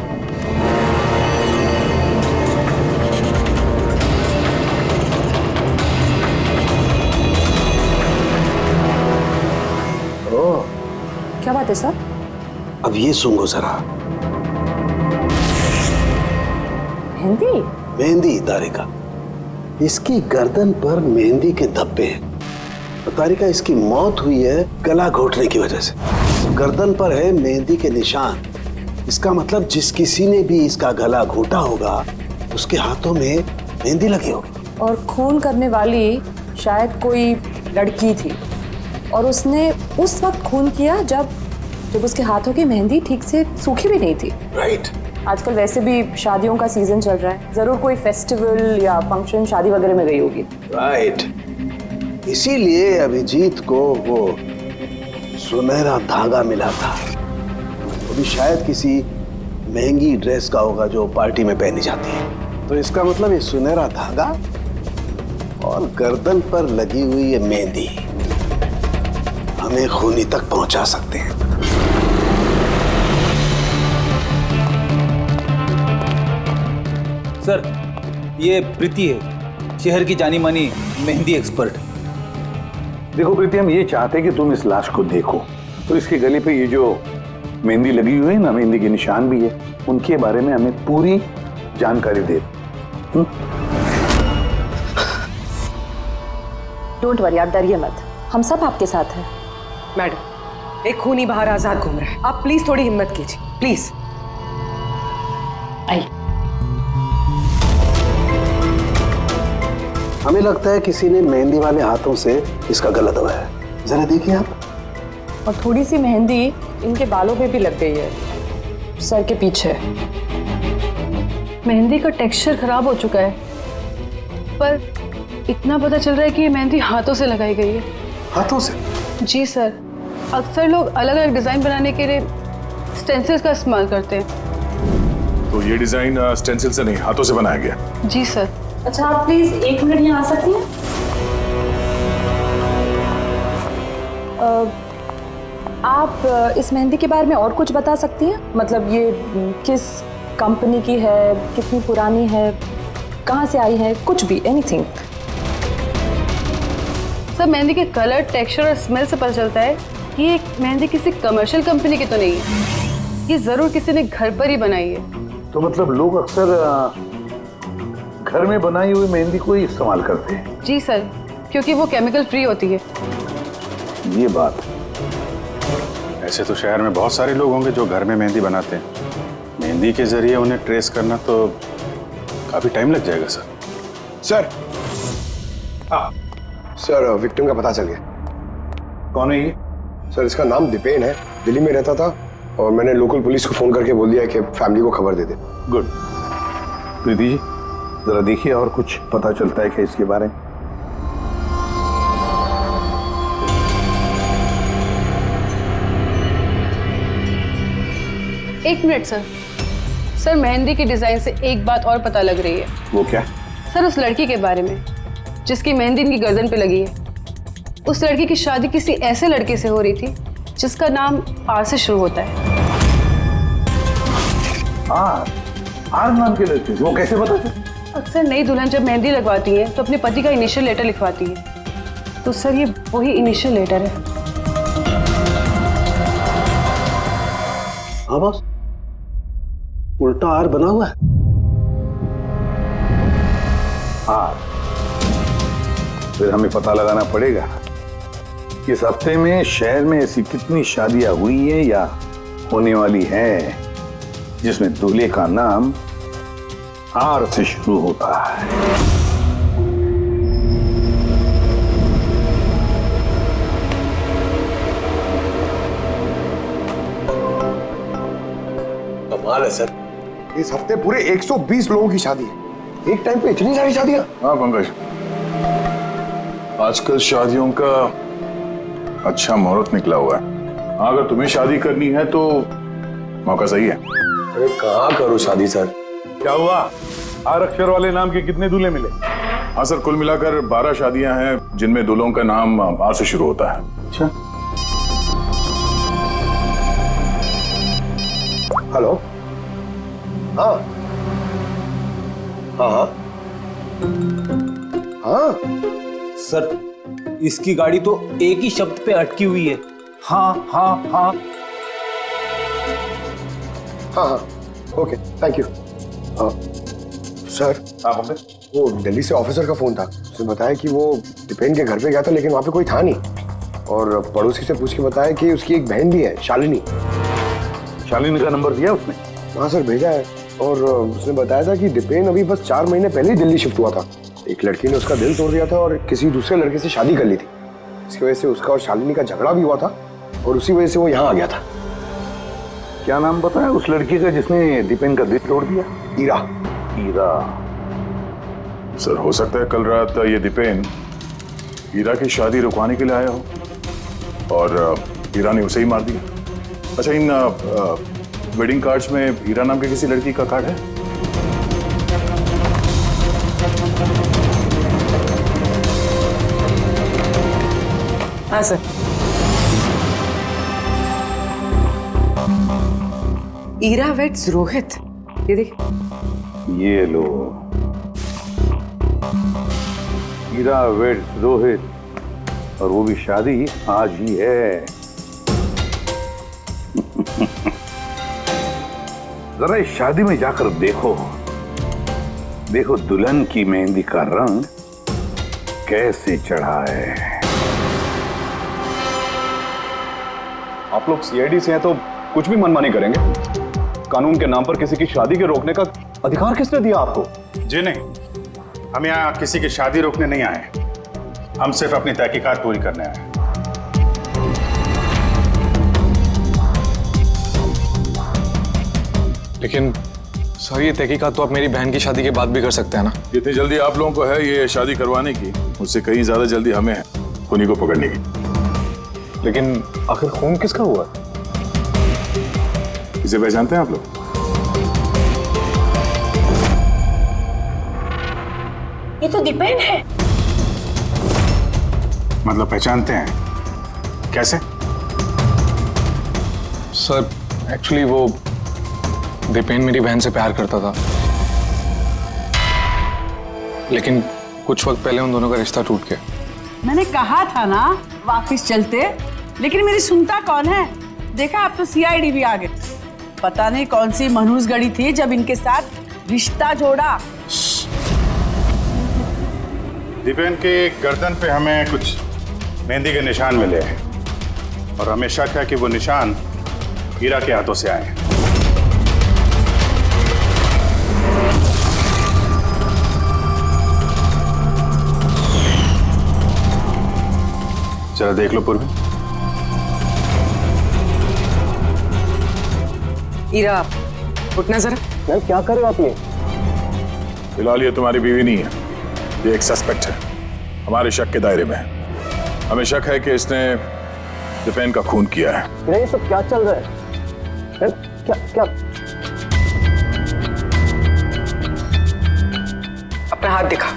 ओह, क्या बात है सर? अब ये सुनो जरा। मेहंदी? मेहंदी तारिका, इसकी गर्दन पर मेहंदी के धब्बे हैं। तारिका, इसकी मौत हुई है गला घोटने की वजह से। गर्दन पर है मेहंदी के निशान। इसका मतलब जिस किसी ने भी इसका गला घोटा होगा उसके हाथों में मेहंदी लगी होगी। और खून करने वाली शायद कोई लड़की थी और उसने उस वक्त खून किया जब उसके हाथों की मेहंदी ठीक से सूखी भी नहीं थी। राइट, आजकल वैसे भी शादियों का सीजन चल रहा है, जरूर कोई फेस्टिवल या फंक्शन शादी वगैरह में गई होगी। राइट, इसीलिए अभिजीत को वो सुनहरा धागा मिला था। वो भी शायद किसी महंगी ड्रेस का होगा जो पार्टी में पहनी जाती है। तो इसका मतलब ये सुनहरा धागा और गर्दन पर लगी हुई ये मेहंदी हमें खूनी तक पहुंचा सकते हैं। सर, ये प्रीति है, शहर की जानी मानी मेहंदी एक्सपर्ट। देखो प्रीति, हम ये चाहते हैं कि तुम इस लाश को देखो। तो इसके गले पे ये जो मेहंदी लगी हुई है ना, मेहंदी के निशान भी है, उनके बारे में हमें पूरी जानकारी दे। डोंट वरी, आप डरिए मत, हम सब आपके साथ हैं। मैडम, एक खूनी बाहर आजाद घूम रहा है, आप प्लीज थोड़ी हिम्मत कीजिए, प्लीज। आई। हमें लगता है किसी ने मेहंदी वाले हाथों से इसका गला दबाया है। जरा देखिए आप। और थोड़ी सी मेहंदी इनके बालों पे भी लग गई है, सर के पीछे। मेहंदी का टेक्सचर खराब हो चुका है, पर इतना पता चल रहा है कि ये मेहंदी हाथों से लगाई गई है। हाथों से? जी सर, अक्सर लोग अलग अलग डिजाइन बनाने के लिए स्टेंसिल्स का इस्तेमाल करते हैं। तो ये डिजाइन स्टेंसिल से नहीं, हाथों से बनाया गया। जी सर। अच्छा, आप प्लीज 1 मिनट यहाँ आ सकती हैं? आप इस मेहंदी के बारे में और कुछ बता सकती हैं? मतलब ये किस कंपनी की है, कितनी पुरानी है, कहाँ से आई है, कुछ भी, एनीथिंग। सर, मेहंदी के कलर, टेक्सचर और स्मेल से पता चलता है कि ये मेहंदी किसी कमर्शियल कंपनी की तो नहीं है, ये जरूर किसी ने घर पर ही बनाई है। तो मतलब लोग अक्सर घर में बनाई हुई मेहंदी को ही इस्तेमाल करते हैं? जी सर, क्योंकि वो केमिकल फ्री होती है। ये बात। ऐसे तो शहर में बहुत सारे लोग होंगे जो घर में मेहंदी बनाते हैं, मेहंदी के जरिए उन्हें ट्रेस करना तो काफी टाइम लग जाएगा सर। सर, हाँ सर, विक्टिम का पता चल गया। कौन है ये? सर, इसका नाम दीपेन है, दिल्ली में रहता था और मैंने लोकल पुलिस को फोन करके बोल दिया कि फैमिली को खबर दे दे। गुड। प्रीति जी, जरा देखिए और कुछ पता चलता है क्या इसके बारे में? एक मिनट सर। सर, मेहंदी की डिजाइन से एक बात और पता लग रही है। वो क्या? सर, उस लड़की के बारे में जिसकी मेहंदी इनकी गर्दन पे लगी है, उस लड़की की शादी किसी ऐसे लड़के से हो रही थी जिसका नाम आर से शुरू होता है। आर नाम के लड़के? वो कैसे पता चला? अक्सर नई दुल्हन जब मेहंदी लगवाती है तो अपने पति का इनिशियल लेटर लिखवाती है, तो सर ये वही इनिशियल लेटर है। हाँ बॉस, उल्टा आर बना हुआ है। आर? फिर हमें पता लगाना पड़ेगा कि इस हफ्ते में शहर में ऐसी कितनी शादियां हुई हैं या होने वाली हैं जिसमें दूल्हे का नाम आर से शुरू होता है। कमाल है सर, इस हफ्ते पूरे 120 लोगों की शादी है। एक टाइम पे इतनी सारी शादियां? हाँ पंकज, आजकल शादियों का अच्छा मुहूर्त निकला हुआ है। अगर तुम्हें शादी करनी है तो मौका सही है। अरे कहाँ करूँ शादी सर? क्या हुआ? आर अक्षर वाले नाम के कितने दूल्हे मिले? हाँ सर, कुल मिलाकर 12 शादियां हैं जिनमें दूल्हों का नाम आर से शुरू होता है। अच्छा। हेलो। हाँ हाँ हाँ हाँ सर, इसकी गाड़ी तो एक ही शब्द पे अटकी हुई है, हाँ हाँ हाँ। हाँ हाँ, ओके, थैंक यू। सर, वो दिल्ली से ऑफिसर का फोन था, उसने बताया कि वो दीपेन के घर पे गया था लेकिन वहाँ पे कोई था नहीं, और पड़ोसी से पूछ के बताया कि उसकी एक बहन भी है, शालिनी। शालिनी का नंबर दिया उसने? हाँ सर, भेजा है। और उसने बताया था कि दीपेन अभी बस 4 महीने पहले ही दिल्ली शिफ्ट हुआ था। एक लड़की ने उसका दिल तोड़ दिया था और किसी दूसरे लड़के से शादी कर ली थी। इसकी वजह से उसका और शालिनी का झगड़ा भी हुआ था और उसी वजह से वो यहाँ आ गया था। क्या नाम बताया उस लड़की का जिसने दीपेन का दिल तोड़ दिया? ईरा। ईरा। सर हो सकता है कल रात ये दीपेन हीरा की शादी रुकवाने के लिए आया हो और हीरा ने उसे ही मार दिया। अच्छा, इन वेडिंग कार्ड्स में हीरा नाम की किसी लड़की का कार्ड है? हाँ सर। ईरा वेड्स रोहित, ये देखिए। ये लो, हीरा वेड्स रोहित, और वो भी शादी आज ही है। जरा इस शादी में जाकर देखो, देखो दुल्हन की मेहंदी का रंग कैसे चढ़ा है। आप लोग सीआईडी से हैं तो कुछ भी मनमानी करेंगे? कानून के नाम पर किसी की शादी के रोकने का अधिकार किसने दिया आपको? जी नहीं, हम यहाँ किसी की शादी रोकने नहीं आए, हम सिर्फ अपनी तहकीकात पूरी करने आए। लेकिन सर, ये तहकीकात तो आप मेरी बहन की शादी के बाद भी कर सकते हैं ना? जितनी जल्दी आप लोगों को है ये शादी करवाने की, उससे कहीं ज्यादा जल्दी हमें है खूनी को पकड़ने की। लेकिन आखिर खून किसका हुआ? इसे पहचानते हैं आप लोग? ये तो दीपेन है। मतलब पहचानते हैं? कैसे? सर एक्चुअली वो दीपेन मेरी बहन से प्यार करता था, लेकिन कुछ वक्त पहले उन दोनों का रिश्ता टूट गया। मैंने कहा था ना वापस चलते, लेकिन मेरी सुनता कौन है? देखा, अब तो सीआईडी भी आ गए। पता नहीं कौन सी मनहूस गड़ी थी जब इनके साथ रिश्ता जोड़ा। दीपेन के गर्दन पे हमें कुछ मेहंदी के निशान मिले हैं और हमें शक है कि वो निशान हीरा के हाथों से आए हैं। जरा देख लो पूर्वी। ईरा, उठना जरा। मैम क्या कर रहे हो आप ये? फिलहाल ये तुम्हारी बीवी नहीं है, ये एक सस्पेक्ट है, हमारे शक के दायरे में है। हमें शक है कि इसने दीपेन का खून किया है। ये सब क्या चल रहा है? क्या क्या? अपना हाथ दिखा।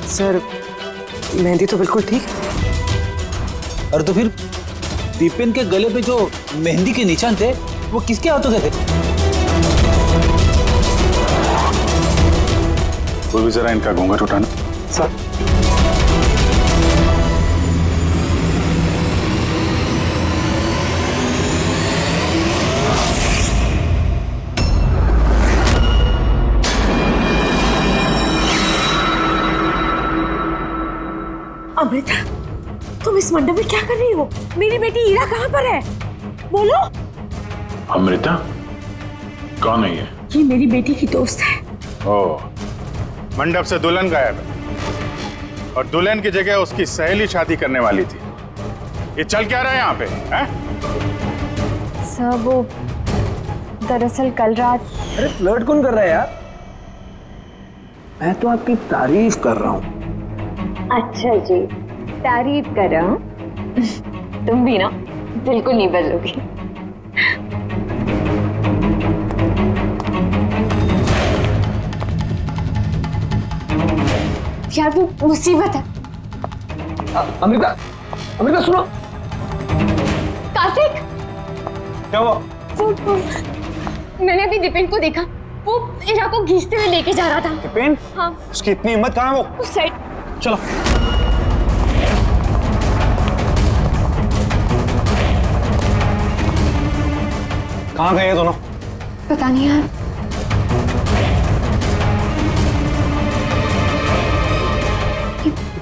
सर, मेहंदी तो बिल्कुल ठीक है। और तो फिर दीपेन के गले पे जो मेहंदी के निशान थे वो किसके हाथों से थे? वो भी जरा इनका घूंघट उठाना। सर अमृता, तुम इस मंडप में क्या कर रही हो? मेरी बेटी ईरा कहाँ पर है? बोलो। अमृता कौन है ये? ये मेरी बेटी की दोस्त है। ओह, मंडप से दुल्हन गायब है और दुल्हन की जगह उसकी सहेली शादी करने वाली थी। ये चल क्या रहा है यहाँ पे? हैं? सर वो दरअसल कल रात। अरे फ्लर्ट कौन कर रहा है यार? मैं तो आपकी तारीफ कर रहा हूँ। अच्छा जी, तारीफ कर रहा हूँ। तुम भी ना बिल्कुल नहीं बदलोगी। यार वो मुसीबत है। अमृता, अमृता सुनो। कार्तिक, क्या हुआ? मैंने अभी दीपेन को देखा, वो ईरा को घींचते हुए लेके जा रहा था। दीपेन? हाँ। उसकी इतनी हिम्मत कहाँ है वो? उस साइड। चलो। कहाँ गए ये दोनों? पता नहीं यार।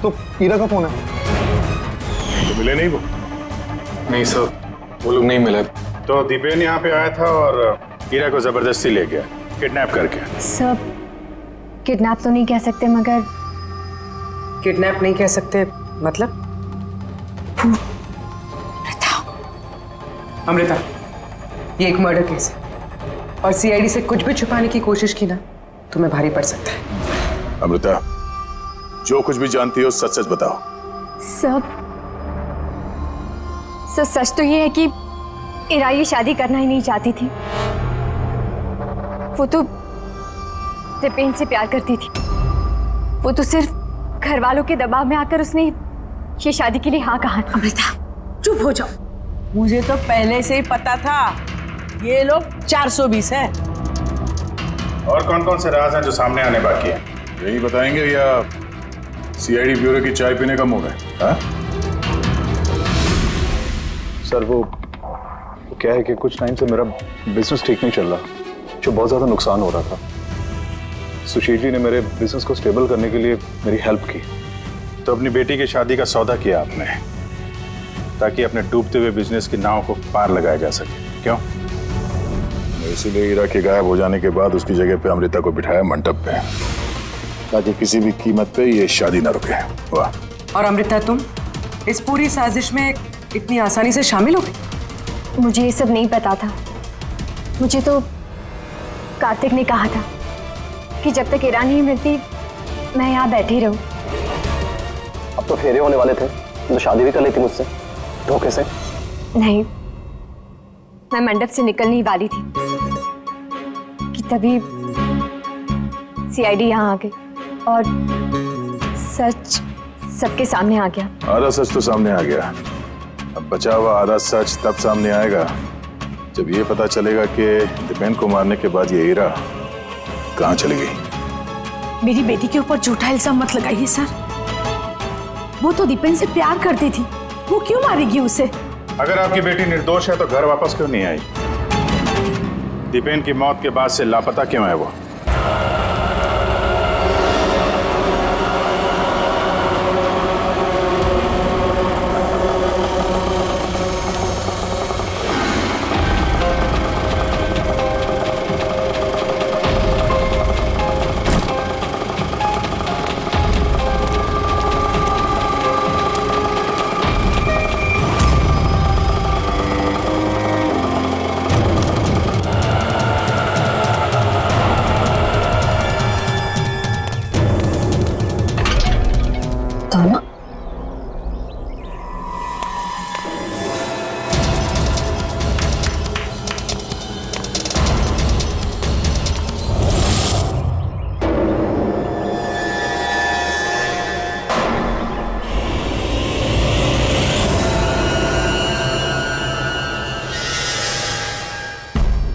तो ईरा का फोन है। तो मिले नहीं वो? नहीं सर, वो लोग नहीं मिले। तो दीपेन यहाँ पे आया था और हीरा को जबरदस्ती ले गया, किडनैप करके। सब किडनैप तो नहीं कह सकते, मगर किडनैप नहीं कह सकते मतलब? अमृता, ये एक मर्डर केस है और सीआईडी से कुछ भी छुपाने की कोशिश की ना तुम्हें भारी पड़ सकता है। अमृता, जो कुछ भी जानती हो सच सच बताओ। सब सच तो ये है कि इरा ये शादी करना ही नहीं चाहती थी। वो तो दीपेन से प्यार करती थी। वो तो सिर्फ घर वालों के दबाव में आकर उसने ये शादी के लिए हाँ कहा। अमृता चुप हो जाओ। मुझे तो पहले से ही पता था ये लोग 420 है। और कौन कौन से राज हैं जो सामने आने बाकी हैं? यही बताएंगे या सीआईडी ब्यूरो की चाय पीने का मूड है? हाँ? सर वो क्या है कि कुछ टाइम से मेरा बिजनेस ठीक नहीं चल रहा, जो बहुत ज़्यादा नुकसान हो रहा था। सुशील जी ने मेरे बिजनेस को स्टेबल करने के लिए मेरी हेल्प की। तो अपनी बेटी की शादी का सौदा किया आपने, ताकि अपने डूबते हुए बिजनेस की नाव को पार लगाया जा सके, क्यों? इसीलिए हीरा के गायब हो जाने के बाद उसकी जगह पे अमृता को बिठाया मंडप पे, ताकि किसी भी कीमत पे ये शादी ना रुके। वाह। और अमृता, तुम इस पूरी साजिश में इतनी आसानी से शामिल हो गई? मुझे ये सब नहीं पता था। मुझे तो कार्तिक ने कहा था कि जब तक इरा नहीं मिलती मैं यहाँ बैठी रहूं। अब तो फेरे होने वाले थे, तो शादी भी कर लेती मुझसे धोखे से। नहीं, मैं मंडप से निकलने ही वाली थी कि तभी सीआईडी यहाँ आ गई और सच सबके सामने आ गया। आधा सच तो सामने आ गया, अब बचा हुआ आधा सच तब सामने आएगा जब ये पता चलेगा कि दीपेन को मारने के बाद ये हीरा कहाँ चली गई। मेरी बेटी के ऊपर झूठा इल्जाम मत लगाइए सर। वो तो दीपेन से प्यार करती थी, वो क्यों मारेगी उसे? अगर आपकी बेटी निर्दोष है तो घर वापस क्यों नहीं आई? दीपेन की मौत के बाद से लापता क्यों है वो?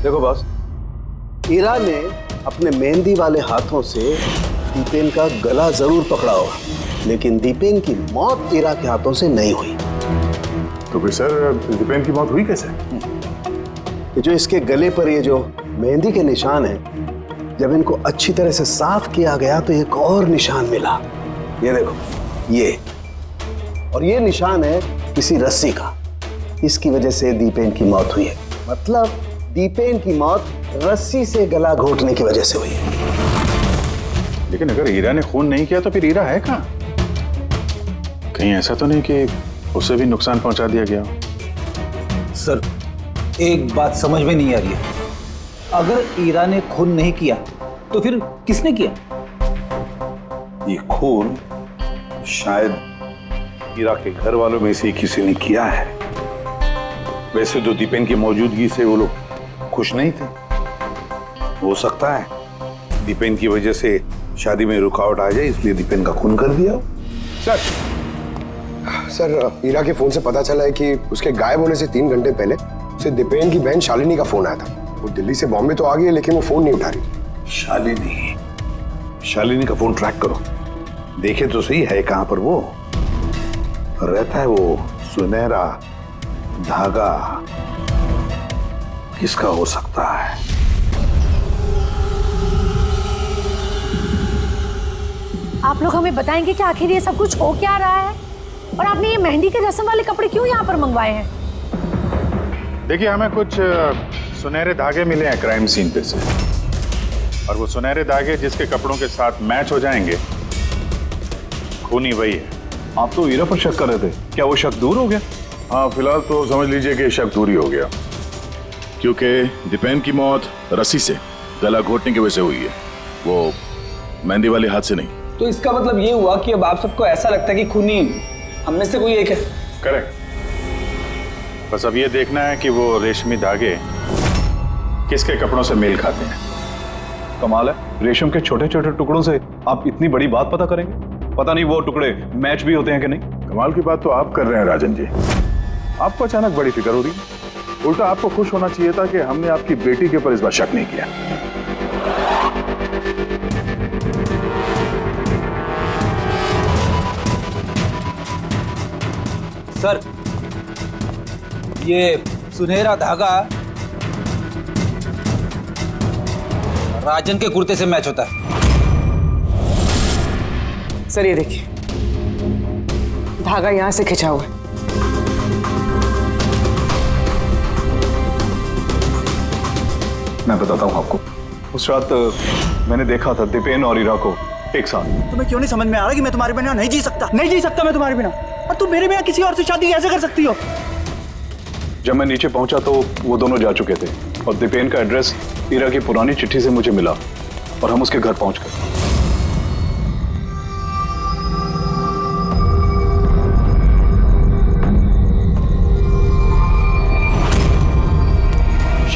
देखो बॉस, हीरा ने अपने मेहंदी वाले हाथों से दीपेन का गला जरूर पकड़ा होगा, लेकिन दीपेन की मौत हीरा के हाथों से नहीं हुई। तो फिर सर दीपेन की मौत हुई कैसे? ये जो इसके गले पर ये जो मेहंदी के निशान हैं, जब इनको अच्छी तरह से साफ किया गया तो एक और निशान मिला। ये देखो, ये और ये निशान है किसी रस्सी का। इसकी वजह से दीपेन की मौत हुई है। मतलब दीपेन की मौत रस्सी से गला घोटने की वजह से हुई है। लेकिन अगर हीरा ने खून नहीं किया तो फिर हीरा है कहाँ? कहीं ऐसा तो नहीं कि उसे भी नुकसान पहुंचा दिया गया? सर एक बात समझ में नहीं आ रही है, अगर हीरा ने खून नहीं किया तो फिर किसने किया? ये खून शायद हीरा के घर वालों में से किसी ने किया है। वैसे तो दीपेन की मौजूदगी से वो लोग खुश नहीं थे। हो सकता है दीपेन की वजह से शादी में रुकावट आ जाए, इसलिए दीपेन का खून कर दिया। सर हीरा के फोन से पता चला है कि उसके गायब होने से 3 घंटे पहले उसे दीपेन की बहन शालिनी का फोन आया था। वो दिल्ली से बॉम्बे तो आ गई है, लेकिन वो फोन नहीं उठा रही। शालिनी का फोन ट्रैक करो, देखे तो सही है कहां पर वो रहता है। वो सुनहरा धागा किसका हो सकता है? आप लोग हमें बताएंगे कि आखिर ये सब कुछ हो क्या रहा है, और आपने ये मेहंदी के रस्म वाले कपड़े क्यों यहाँ पर मंगवाए हैं? देखिए, हमें कुछ सुनहरे धागे मिले हैं क्राइम सीन पे से, और वो सुनहरे धागे जिसके कपड़ों के साथ मैच हो जाएंगे, खूनी वही है। आप तो ईरा पर शक कर रहे थे, क्या वो शक दूर हो गया? हाँ, फिलहाल तो समझ लीजिए कि शक दूर ही हो गया, क्योंकि दीपेन की मौत रस्सी से गला घोटने की वजह से हुई है, वो मेहंदी वाले हाथ से नहीं। तो इसका मतलब ये हुआ कि अब आप सबको ऐसा लगता है कि खूनी हम में से कोई एक है? करेक्ट। बस अब ये देखना है कि वो रेशमी धागे किसके कपड़ों से मेल खाते हैं। कमाल है, रेशम के छोटे छोटे टुकड़ों से आप इतनी बड़ी बात पता करेंगे? पता नहीं वो टुकड़े मैच भी होते हैं कि नहीं। कमाल की बात तो आप कर रहे हैं राजन जी, आपको अचानक बड़ी फिक्र हो रही है। उल्टा आपको खुश होना चाहिए था कि हमने आपकी बेटी के ऊपर इस बार शक नहीं किया। सर, ये सुनहरा धागा राजन के कुर्ते से मैच होता है। सर ये देखिए, धागा यहां से खिंचा हुआ है। मैं बताता हूँ आपको, उस रात मैंने देखा था दीपेन और ईरा को एक साथ। तुम्हें क्यों नहीं समझ में आ रहा कि मैं तुम्हारे बिना नहीं जी सकता? नहीं जी सकता मैं तुम्हारे बिना, और तुम मेरे बिना किसी और से शादी कैसे कर सकती हो? जब मैं नीचे पहुंचा तो वो दोनों जा चुके थे, और दीपेन का एड्रेस ईरा की पुरानी चिट्ठी से मुझे मिला, और हम उसके घर पहुंच गए।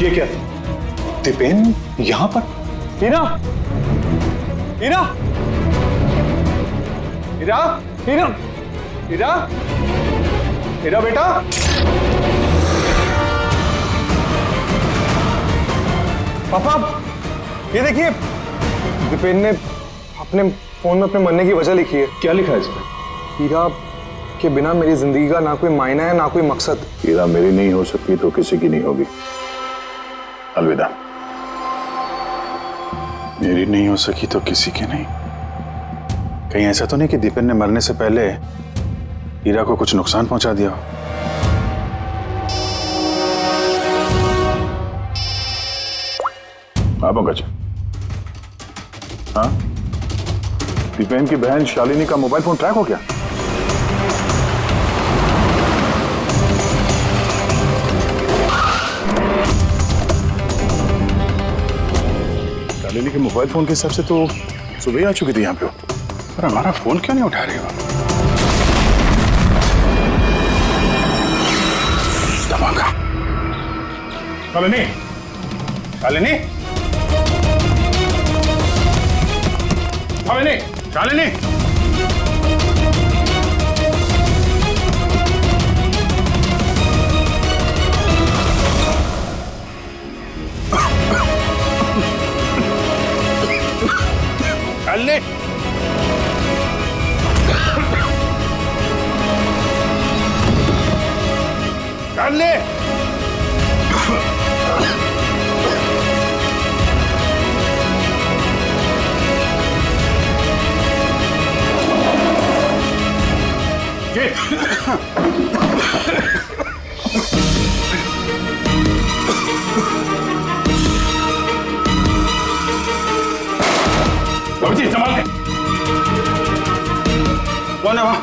ये क्या, दीपेन यहां पर? ईरा, ईरा, ईरा, ईरा, ईरा, ईरा बेटा। पापा, ये देखिए, दीपेन ने अपने फोन में अपने मरने की वजह लिखी है। क्या लिखा है इसमें? ईरा के बिना मेरी जिंदगी का ना कोई मायना है ना कोई मकसद। ईरा मेरी नहीं हो सकती तो किसी की नहीं होगी। अलविदा। मेरी नहीं हो सकी तो किसी की नहीं। कहीं ऐसा तो नहीं कि दीपेन ने मरने से पहले ईरा को कुछ नुकसान पहुंचा दिया हो? हाँ पंकज, हाँ, दीपेन की बहन शालिनी का मोबाइल फोन ट्रैक हो गया? शालिनी के मोबाइल फोन के हिसाब से तो सुबह ही आ चुकी थी यहाँ पे। पर हमारा फोन क्यों नहीं उठा रही हो? धमाका। शालिनी, शालिनी, शालिनी, शालिनी। शालिनी, शालिनी। बाबूजी संभाल के। कौन है वहां?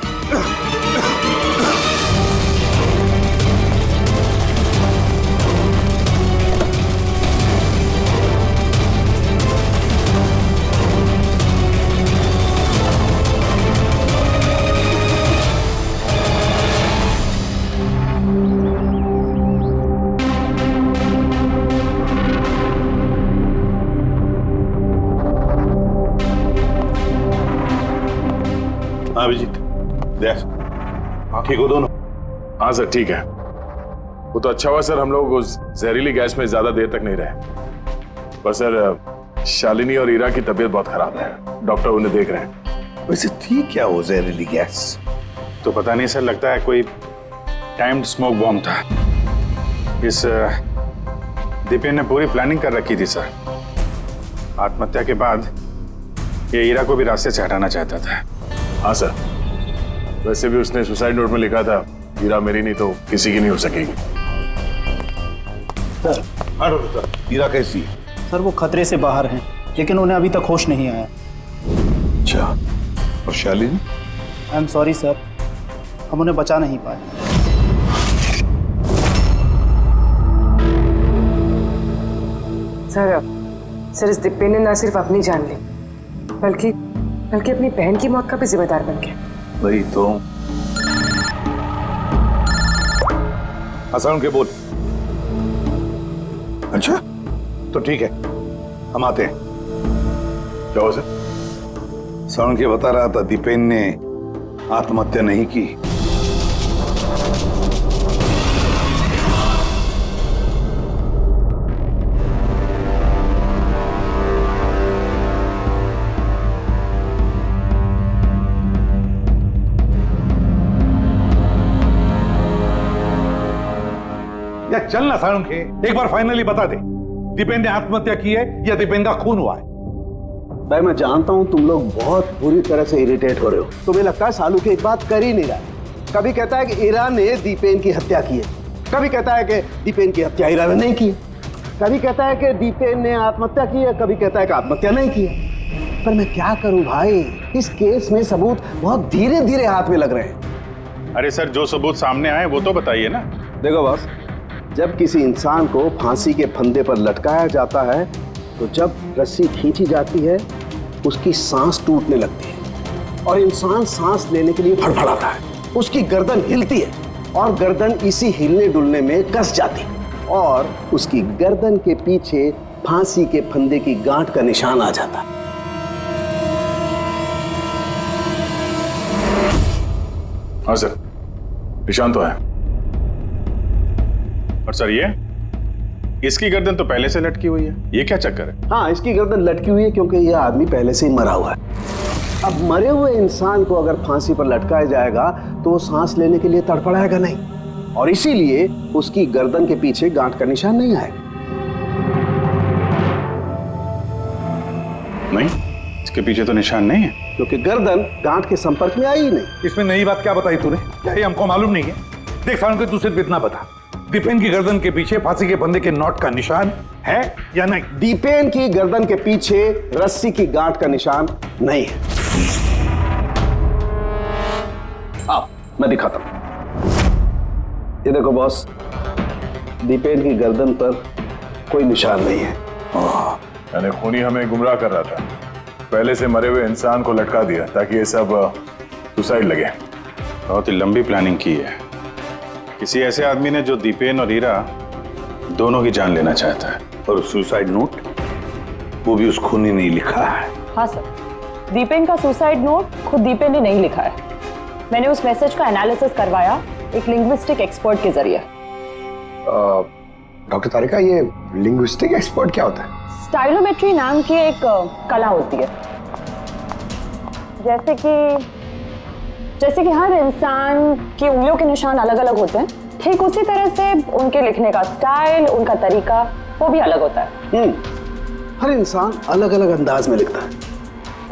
हाँ अभिजीत, ठीक हो दोनों? हाँ सर ठीक है। वो तो अच्छा हुआ सर, हम लोग उस जहरीली गैस में ज्यादा देर तक नहीं रहे। पर सर शालिनी और ईरा की तबीयत बहुत खराब है, डॉक्टर उन्हें देख रहे हैं। वैसे थी क्या वो जहरीली गैस? तो पता नहीं सर, लगता है कोई टाइम्ड स्मोक बॉम्ब था। इस दीपेन ने पूरी प्लानिंग कर रखी थी सर। आत्महत्या के बाद ये ईरा को भी रास्ते से हटाना चाहता था। हाँ सर, वैसे भी उसने सुसाइड नोट में लिखा था, हीरा मेरी नहीं तो किसी की नहीं हो सकेगी। सर हीरा कैसी है? सर वो खतरे से बाहर हैं, लेकिन उन्हें अभी तक होश नहीं आया। अच्छा, और Shalini? I am sorry sir, हम उन्हें बचा नहीं पाए। सर इस दिप्पे ने ना सिर्फ अपनी जान ली, बल्कि अपनी बहन की मौत का भी जिम्मेदार बन गया। वही तो। हसन के बोल। अच्छा, तो ठीक है, हम आते हैं। क्या हुआ सर? सरण के बता रहा था दीपेन ने आत्महत्या नहीं की। या चल ना सारुण के, एक बार फाइनली बता दे, दीपेन ने आत्महत्या की है या दीपेन का खून हुआ है? भाई मैं जानता हूं तुम लोग बहुत बुरी तरह से इरिटेट हो रहे हो। तुम्हें लगता है सालू की एक बात कर ही नहीं रहा। कभी कहता है कि ईरा ने दीपेन की हत्या की है, कभी कहता है कि दीपेन की हत्या ईरा ने नहीं की है, कभी कहता है कि दीपेन ने आत्महत्या की है, कभी कहता है कि आत्महत्या नहीं की है। पर मैं क्या करूं भाई, इस केस में सबूत बहुत धीरे धीरे हाथ में लग रहे हैं। अरे सर, जो सबूत सामने आए वो तो बताइए ना। देखो बॉस, जब किसी इंसान को फांसी के फंदे पर लटकाया जाता है तो जब रस्सी खींची जाती है उसकी सांस टूटने लगती है और इंसान सांस लेने के लिए फड़फड़ाता है, उसकी गर्दन हिलती है और गर्दन इसी हिलने डुलने में कस जाती है और उसकी गर्दन के पीछे फांसी के फंदे की गांठ का निशान आ जाता है। हाँ सर, निशान तो है। और सर ये इसकी गर्दन तो पहले से लटकी हुई है, ये क्या चक्कर है? हाँ, इसकी गर्दन लटकी हुई है क्योंकि यह आदमी पहले से ही मरा हुआ है। अब मरे हुए इंसान को अगर फांसी पर लटकाया जाएगा तो वो सांस लेने के लिए तड़पड़ाएगा नहीं और इसीलिए उसकी गर्दन के पीछे गांठ का निशान नहीं आएगा। नहीं, इसके पीछे तो निशान नहीं है क्योंकि गर्दन गांठ के संपर्क में आई ही नहीं। इसमें नई बात क्या बताई तूने? क्या ये हमको मालूम नहीं है? देख सारुण के, तू सिर्फ इतना बता, दीपेन की गर्दन के पीछे फांसी के फंदे के नॉट का निशान है या नहीं? दीपेन की गर्दन के पीछे रस्सी की गांठ का निशान नहीं है। आप, मैं दिखाता हूं। ये देखो बॉस, दीपेन की गर्दन पर कोई निशान नहीं है। यानी खूनी हमें गुमराह कर रहा था, पहले से मरे हुए इंसान को लटका दिया ताकि ये सब सुसाइड लगे। बहुत ही लंबी प्लानिंग की है किसी ऐसे आदमी ने जो दीपेन और हीरा दोनों की जान लेना चाहता है। और सुसाइड नोट वो भी उस खूनी ने लिखा है। हाँ सर, दीपेन का सुसाइड नोट खुद दीपेन ने नहीं लिखा है। मैंने उस मैसेज का एनालिसिस करवाया एक लिंग्विस्टिक एक्सपर्ट के जरिए। डॉक्टर तारिका, ये लिंग्विस्टिक एक्सपर्ट क्या होता है? स्टाइलोमेट्री नाम की एक कला होती है। जैसे कि हर इंसान की उंगलियों के निशान अलग अलग होते हैं, ठीक उसी तरह से उनके लिखने का स्टाइल, उनका तरीका वो भी अलग होता है। हर इंसान अलग अलग अंदाज में लिखता है।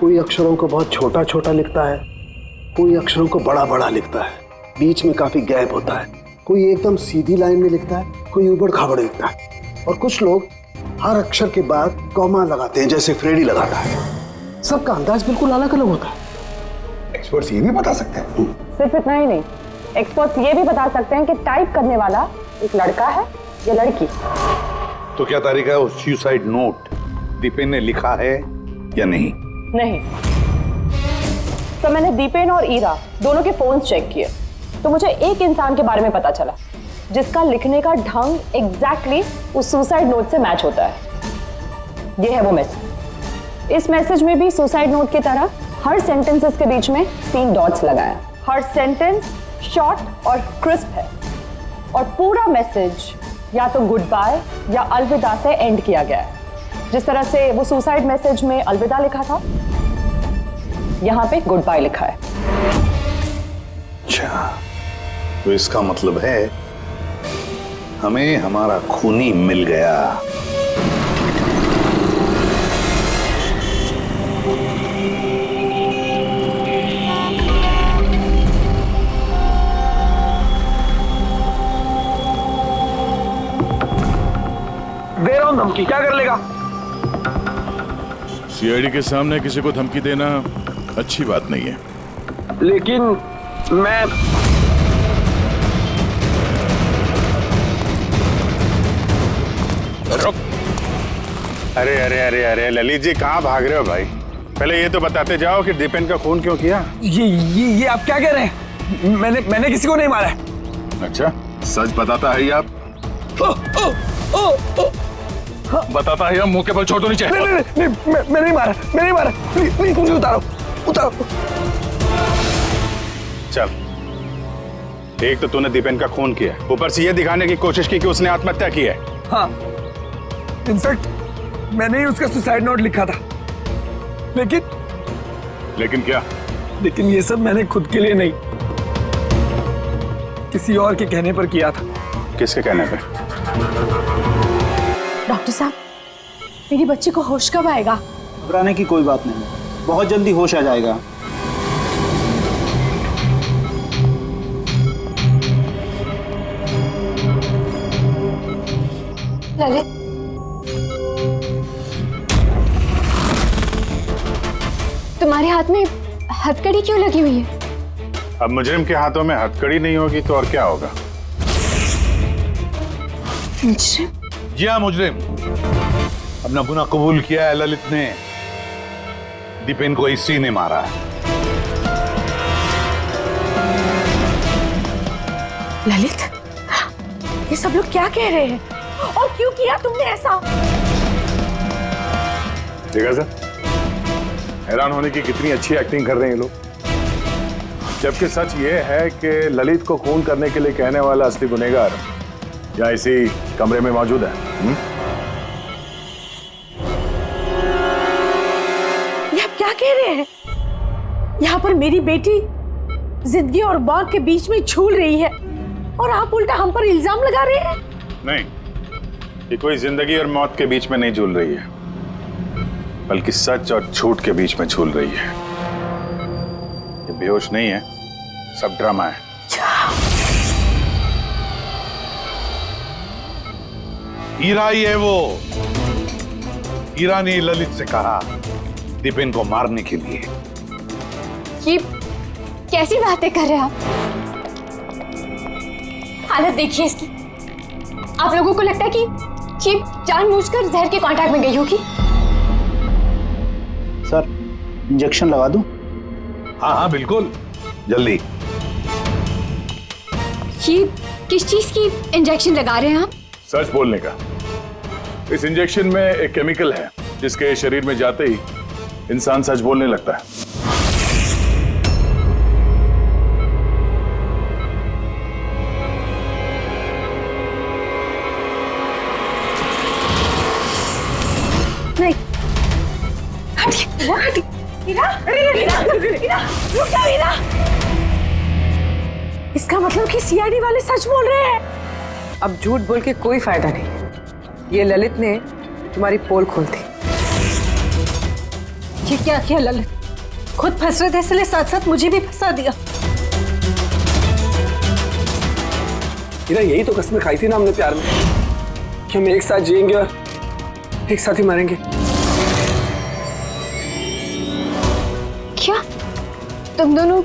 कोई अक्षरों को बहुत छोटा छोटा लिखता है, कोई अक्षरों को बड़ा बड़ा लिखता है, बीच में काफी गैप होता है, कोई एकदम सीधी लाइन में लिखता है, कोई ऊबड़ खाबड़ लिखता है और कुछ लोग हर अक्षर के बाद कॉमा लगाते हैं जैसे फ्रेडी लगाता है। सबका अंदाज बिल्कुल अलग अलग होता है। एक्सपर्ट्स ये भी बता सकते हैं? सिर्फ इतना ही नहीं, एक्सपर्ट्स ये भी बता सकते हैं कि टाइप करने वाला एक लड़का है या लड़की। तो क्या तारीखा है, वो सुसाइड नोट दीपेन ने लिखा है या नहीं? नहीं। तो मैंने दीपेन और ईरा दोनों के फोन्स चेक किए तो मुझे एक इंसान के बारे में पता चला जिसका लिखने का ढंग एग्जैक्टली उस सुसाइड नोट से मैच होता है। ये है वो मैसेज। इस मैसेज में भी सुसाइड नोट की तरह हर सेंटेंसेस के बीच में 3 डॉट्स लगाया। हर सेंटेंस शॉर्ट और क्रिस्प है और पूरा मैसेज या तो गुड बाय या अलविदा से एंड किया गया है। जिस तरह से वो सुसाइड मैसेज में अलविदा लिखा था, यहां पे गुड बाय लिखा है। अच्छा, तो इसका मतलब है हमें हमारा खूनी मिल गया। दे रहा हूँ धमकी, क्या कर लेगा? सीआईडी के सामने किसी को धमकी देना अच्छी बात नहीं है। लेकिन मैं रुक। अरे अरे अरे अरे ललित जी, कहाँ भाग रहे हो भाई? पहले ये तो बताते जाओ कि दीपेन का खून क्यों किया? ये आप क्या कह रहे हैं? मैंने किसी को नहीं मारा है। अच्छा, सच बताता है ये आप? बताता है, मुंह के बल छोड़ दो नीचे। नहीं, मैं नहीं मारा, प्लीज मुझे उतारो। चल, एक तो तूने दीपेन का खून किया, ऊपर से ये दिखाने की कोशिश की कि उसने आत्महत्या की है। हाँ, इनफैक्ट मैंने ही उसका सुसाइड नोट लिखा था। लेकिन क्या? लेकिन ये सब मैंने खुद के लिए नहीं, किसी और के कहने पर किया था। किसके कहने पे? डॉक्टर साहब, मेरी बच्ची को होश कब आएगा? घबराने की कोई बात नहीं, बहुत जल्दी होश आ जाएगा। ललित, तुम्हारे हाथ में हथकड़ी क्यों लगी हुई है? अब मुजरिम के हाथों में हथकड़ी नहीं होगी तो और क्या होगा? मुजरिम? जी हाँ, मुजरिम। अपना गुनाह कबूल किया है ललित ने। दीपेन को इसी ने मारा है। ललित, ये सब लोग क्या कह रहे हैं और क्यों किया तुमने ऐसा? देखा सर, हैरान होने की कितनी अच्छी एक्टिंग कर रहे हैं ये लोग। जबकि सच ये है कि ललित को खून करने के लिए कहने वाला असली गुनहगार यहाँ इसी कमरे में मौजूद है। ये आप क्या कह रहे हैं? यहाँ पर मेरी बेटी जिंदगी और मौत के बीच में झूल रही है और आप उल्टा हम पर इल्जाम लगा रहे हैं। नहीं, ये कोई जिंदगी और मौत के बीच में नहीं झूल रही है, बल्कि सच और झूठ के बीच में झूल रही है। ये बेहोश नहीं है, सब ड्रामा है। हीरा ही है वो। हीरा ने ललित से कहा दीपेन को मारने के लिए। ये कैसी बातें कर रहे हैं आप? हालत देखिए इसकी। आप लोगों को लगता है कि ये जानबूझकर जहर के कांटेक्ट में गई होगी? सर, इंजेक्शन लगा दूं? हाँ हाँ बिल्कुल, जल्दी। ये किस चीज की इंजेक्शन लगा रहे हैं आप? सच बोलने का। इस इंजेक्शन में एक केमिकल है जिसके शरीर में जाते ही इंसान सच बोलने लगता है। नहीं, हटिए। रुक जाओ हीरा। इसका मतलब कि सीआईडी वाले सच बोल रहे हैं। अब झूठ बोल के कोई फायदा नहीं। ये ललित ने तुम्हारी पोल खोल दी। ये क्या किया ललित? खुद फंस रहे थे इसलिए साथ साथ मुझे भी फंसा दिया। हीरा, यही तो कसमें खाई थी ना हमने प्यार में कि हम एक साथ जिएंगे और एक साथ ही मरेंगे। क्या तुम दोनों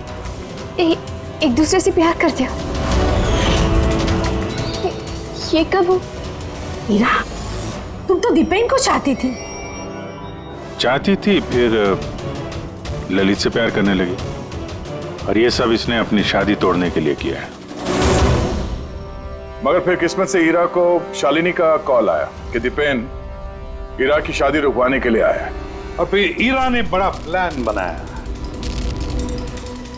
एक दूसरे से प्यार करते हो? ये कब हो? हीरा, तुम तो दीपेन को चाहती थी। चाहती थी, फिर ललित से प्यार करने लगी। और ये सब इसने अपनी शादी तोड़ने के लिए किया है। मगर फिर किस्मत से हीरा को शालिनी का कॉल आया कि दीपेन हीरा की शादी रुकवाने के लिए आया है। और फिर हीरा ने बड़ा प्लान बनाया।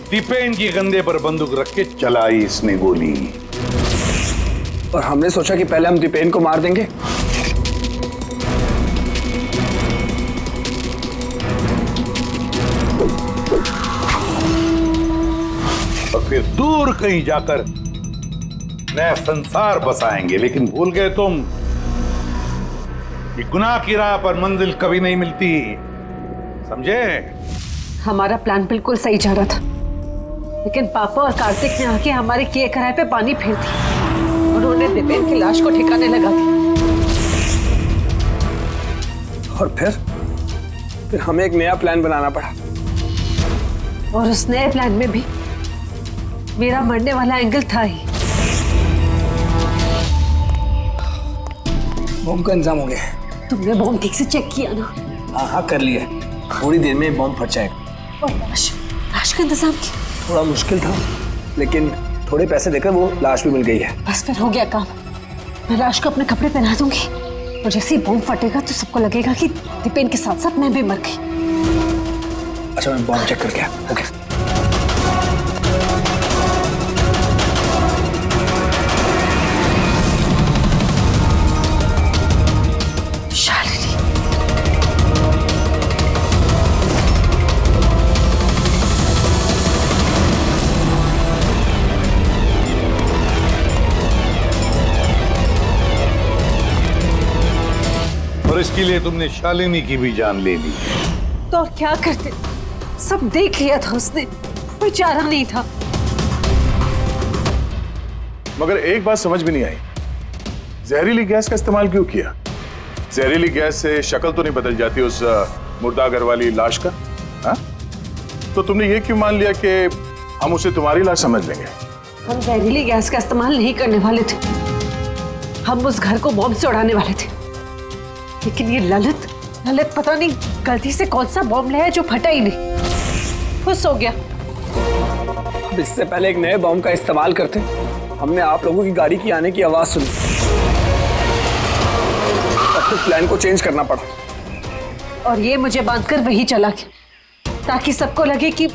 दीपेन की कंधे पर बंदूक रख के चलाई इसने गोली। और हमने सोचा कि पहले हम दीपेन को मार देंगे। और फिर दूर कहीं जाकर नया संसार बसाएंगे। लेकिन भूल गए तुम कि गुनाह की राह पर मंजिल कभी नहीं मिलती, समझे? हमारा प्लान बिल्कुल सही जा रहा था, लेकिन पापा और कार्तिक ने आके हमारे किए कराए पे पानी फेर दिया। उन्होंने दीपेन की लाश को ठिकाने लगा दिया। और फिर हमें एक नया प्लान बनाना पड़ा। और उस नए प्लान में भी मेरा मरने वाला एंगल था ही। बॉम्ब का इंतजाम हो गया। तुमने बॉम्ब ठीक से चेक किया ना? हाँ कर लिया, थोड़ी देर में बॉम्ब फट जाएगा। और लाश का इंतजाम किया? थोड़ा मुश्किल था, लेकिन थोड़े पैसे देकर वो लाश भी मिल गई है। बस फिर हो गया काम। मैं लाश को अपने कपड़े पहना दूंगी और जैसे ही बॉम्ब फटेगा तो सबको लगेगा कि दीपेन के साथ साथ मैं भी मर गई। अच्छा मैं बॉम्ब चेक करके ओके। शालिनी, और इसके लिए तुमने शालिनी की भी जान ले ली। तो और क्या करते? सब देख लिया था उसने, कोई चारा नहीं था। मगर एक बात समझ में नहीं आई, जहरीली गैस का इस्तेमाल क्यों किया? जहरीली गैस से शक्ल तो नहीं बदल जाती उस मुर्दा घर वाली लाश का? हा? तो तुमने ये क्यों मान लिया कि हम उसे तुम्हारी लाश समझ लेंगे? हम जहरीली गैस का इस्तेमाल नहीं करने वाले थे, हम उस घर को बॉम्ब से उड़ाने वाले थे। लेकिन ये ललित पता नहीं गलती से कौन सा बॉम्ब लाया जो फटा ही नहीं। खुश हो गया। अब इससे पहले एक नए बॉम्ब का इस्तेमाल करते, हमने आप लोगों की गाड़ी की आने की आवाज सुनी, तब तो प्लान को चेंज करना पड़ा। और ये मुझे बांधकर वही चला गया ताकि सबको लगे कि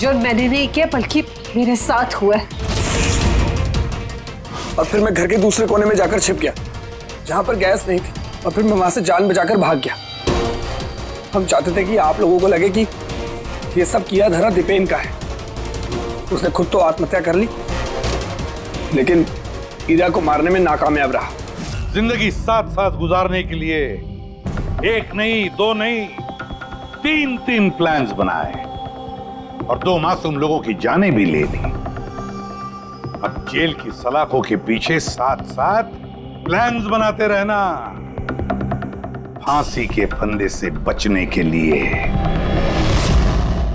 जो मैंने नहीं किया बल्कि मेरे साथ हुआ है। और फिर मैं घर के दूसरे कोने में जाकर छिप गया जहां पर गैस नहीं थी, और फिर मैं वहां से जान बचाकर भाग गया। हम चाहते थे कि आप लोगों को लगे कि ये सब किया धरा दीपेन का है। उसने खुद तो आत्महत्या कर ली, लेकिन ईरा को मारने में नाकामयाब रहा। जिंदगी साथ साथ गुजारने के लिए एक नहीं, दो नहीं, तीन प्लान्स बनाए और 2 मासूम लोगों की जानें भी ले ली। अब जेल की सलाखों के पीछे साथ साथ प्लान्स बनाते रहना, फांसी के फंदे से बचने के लिए।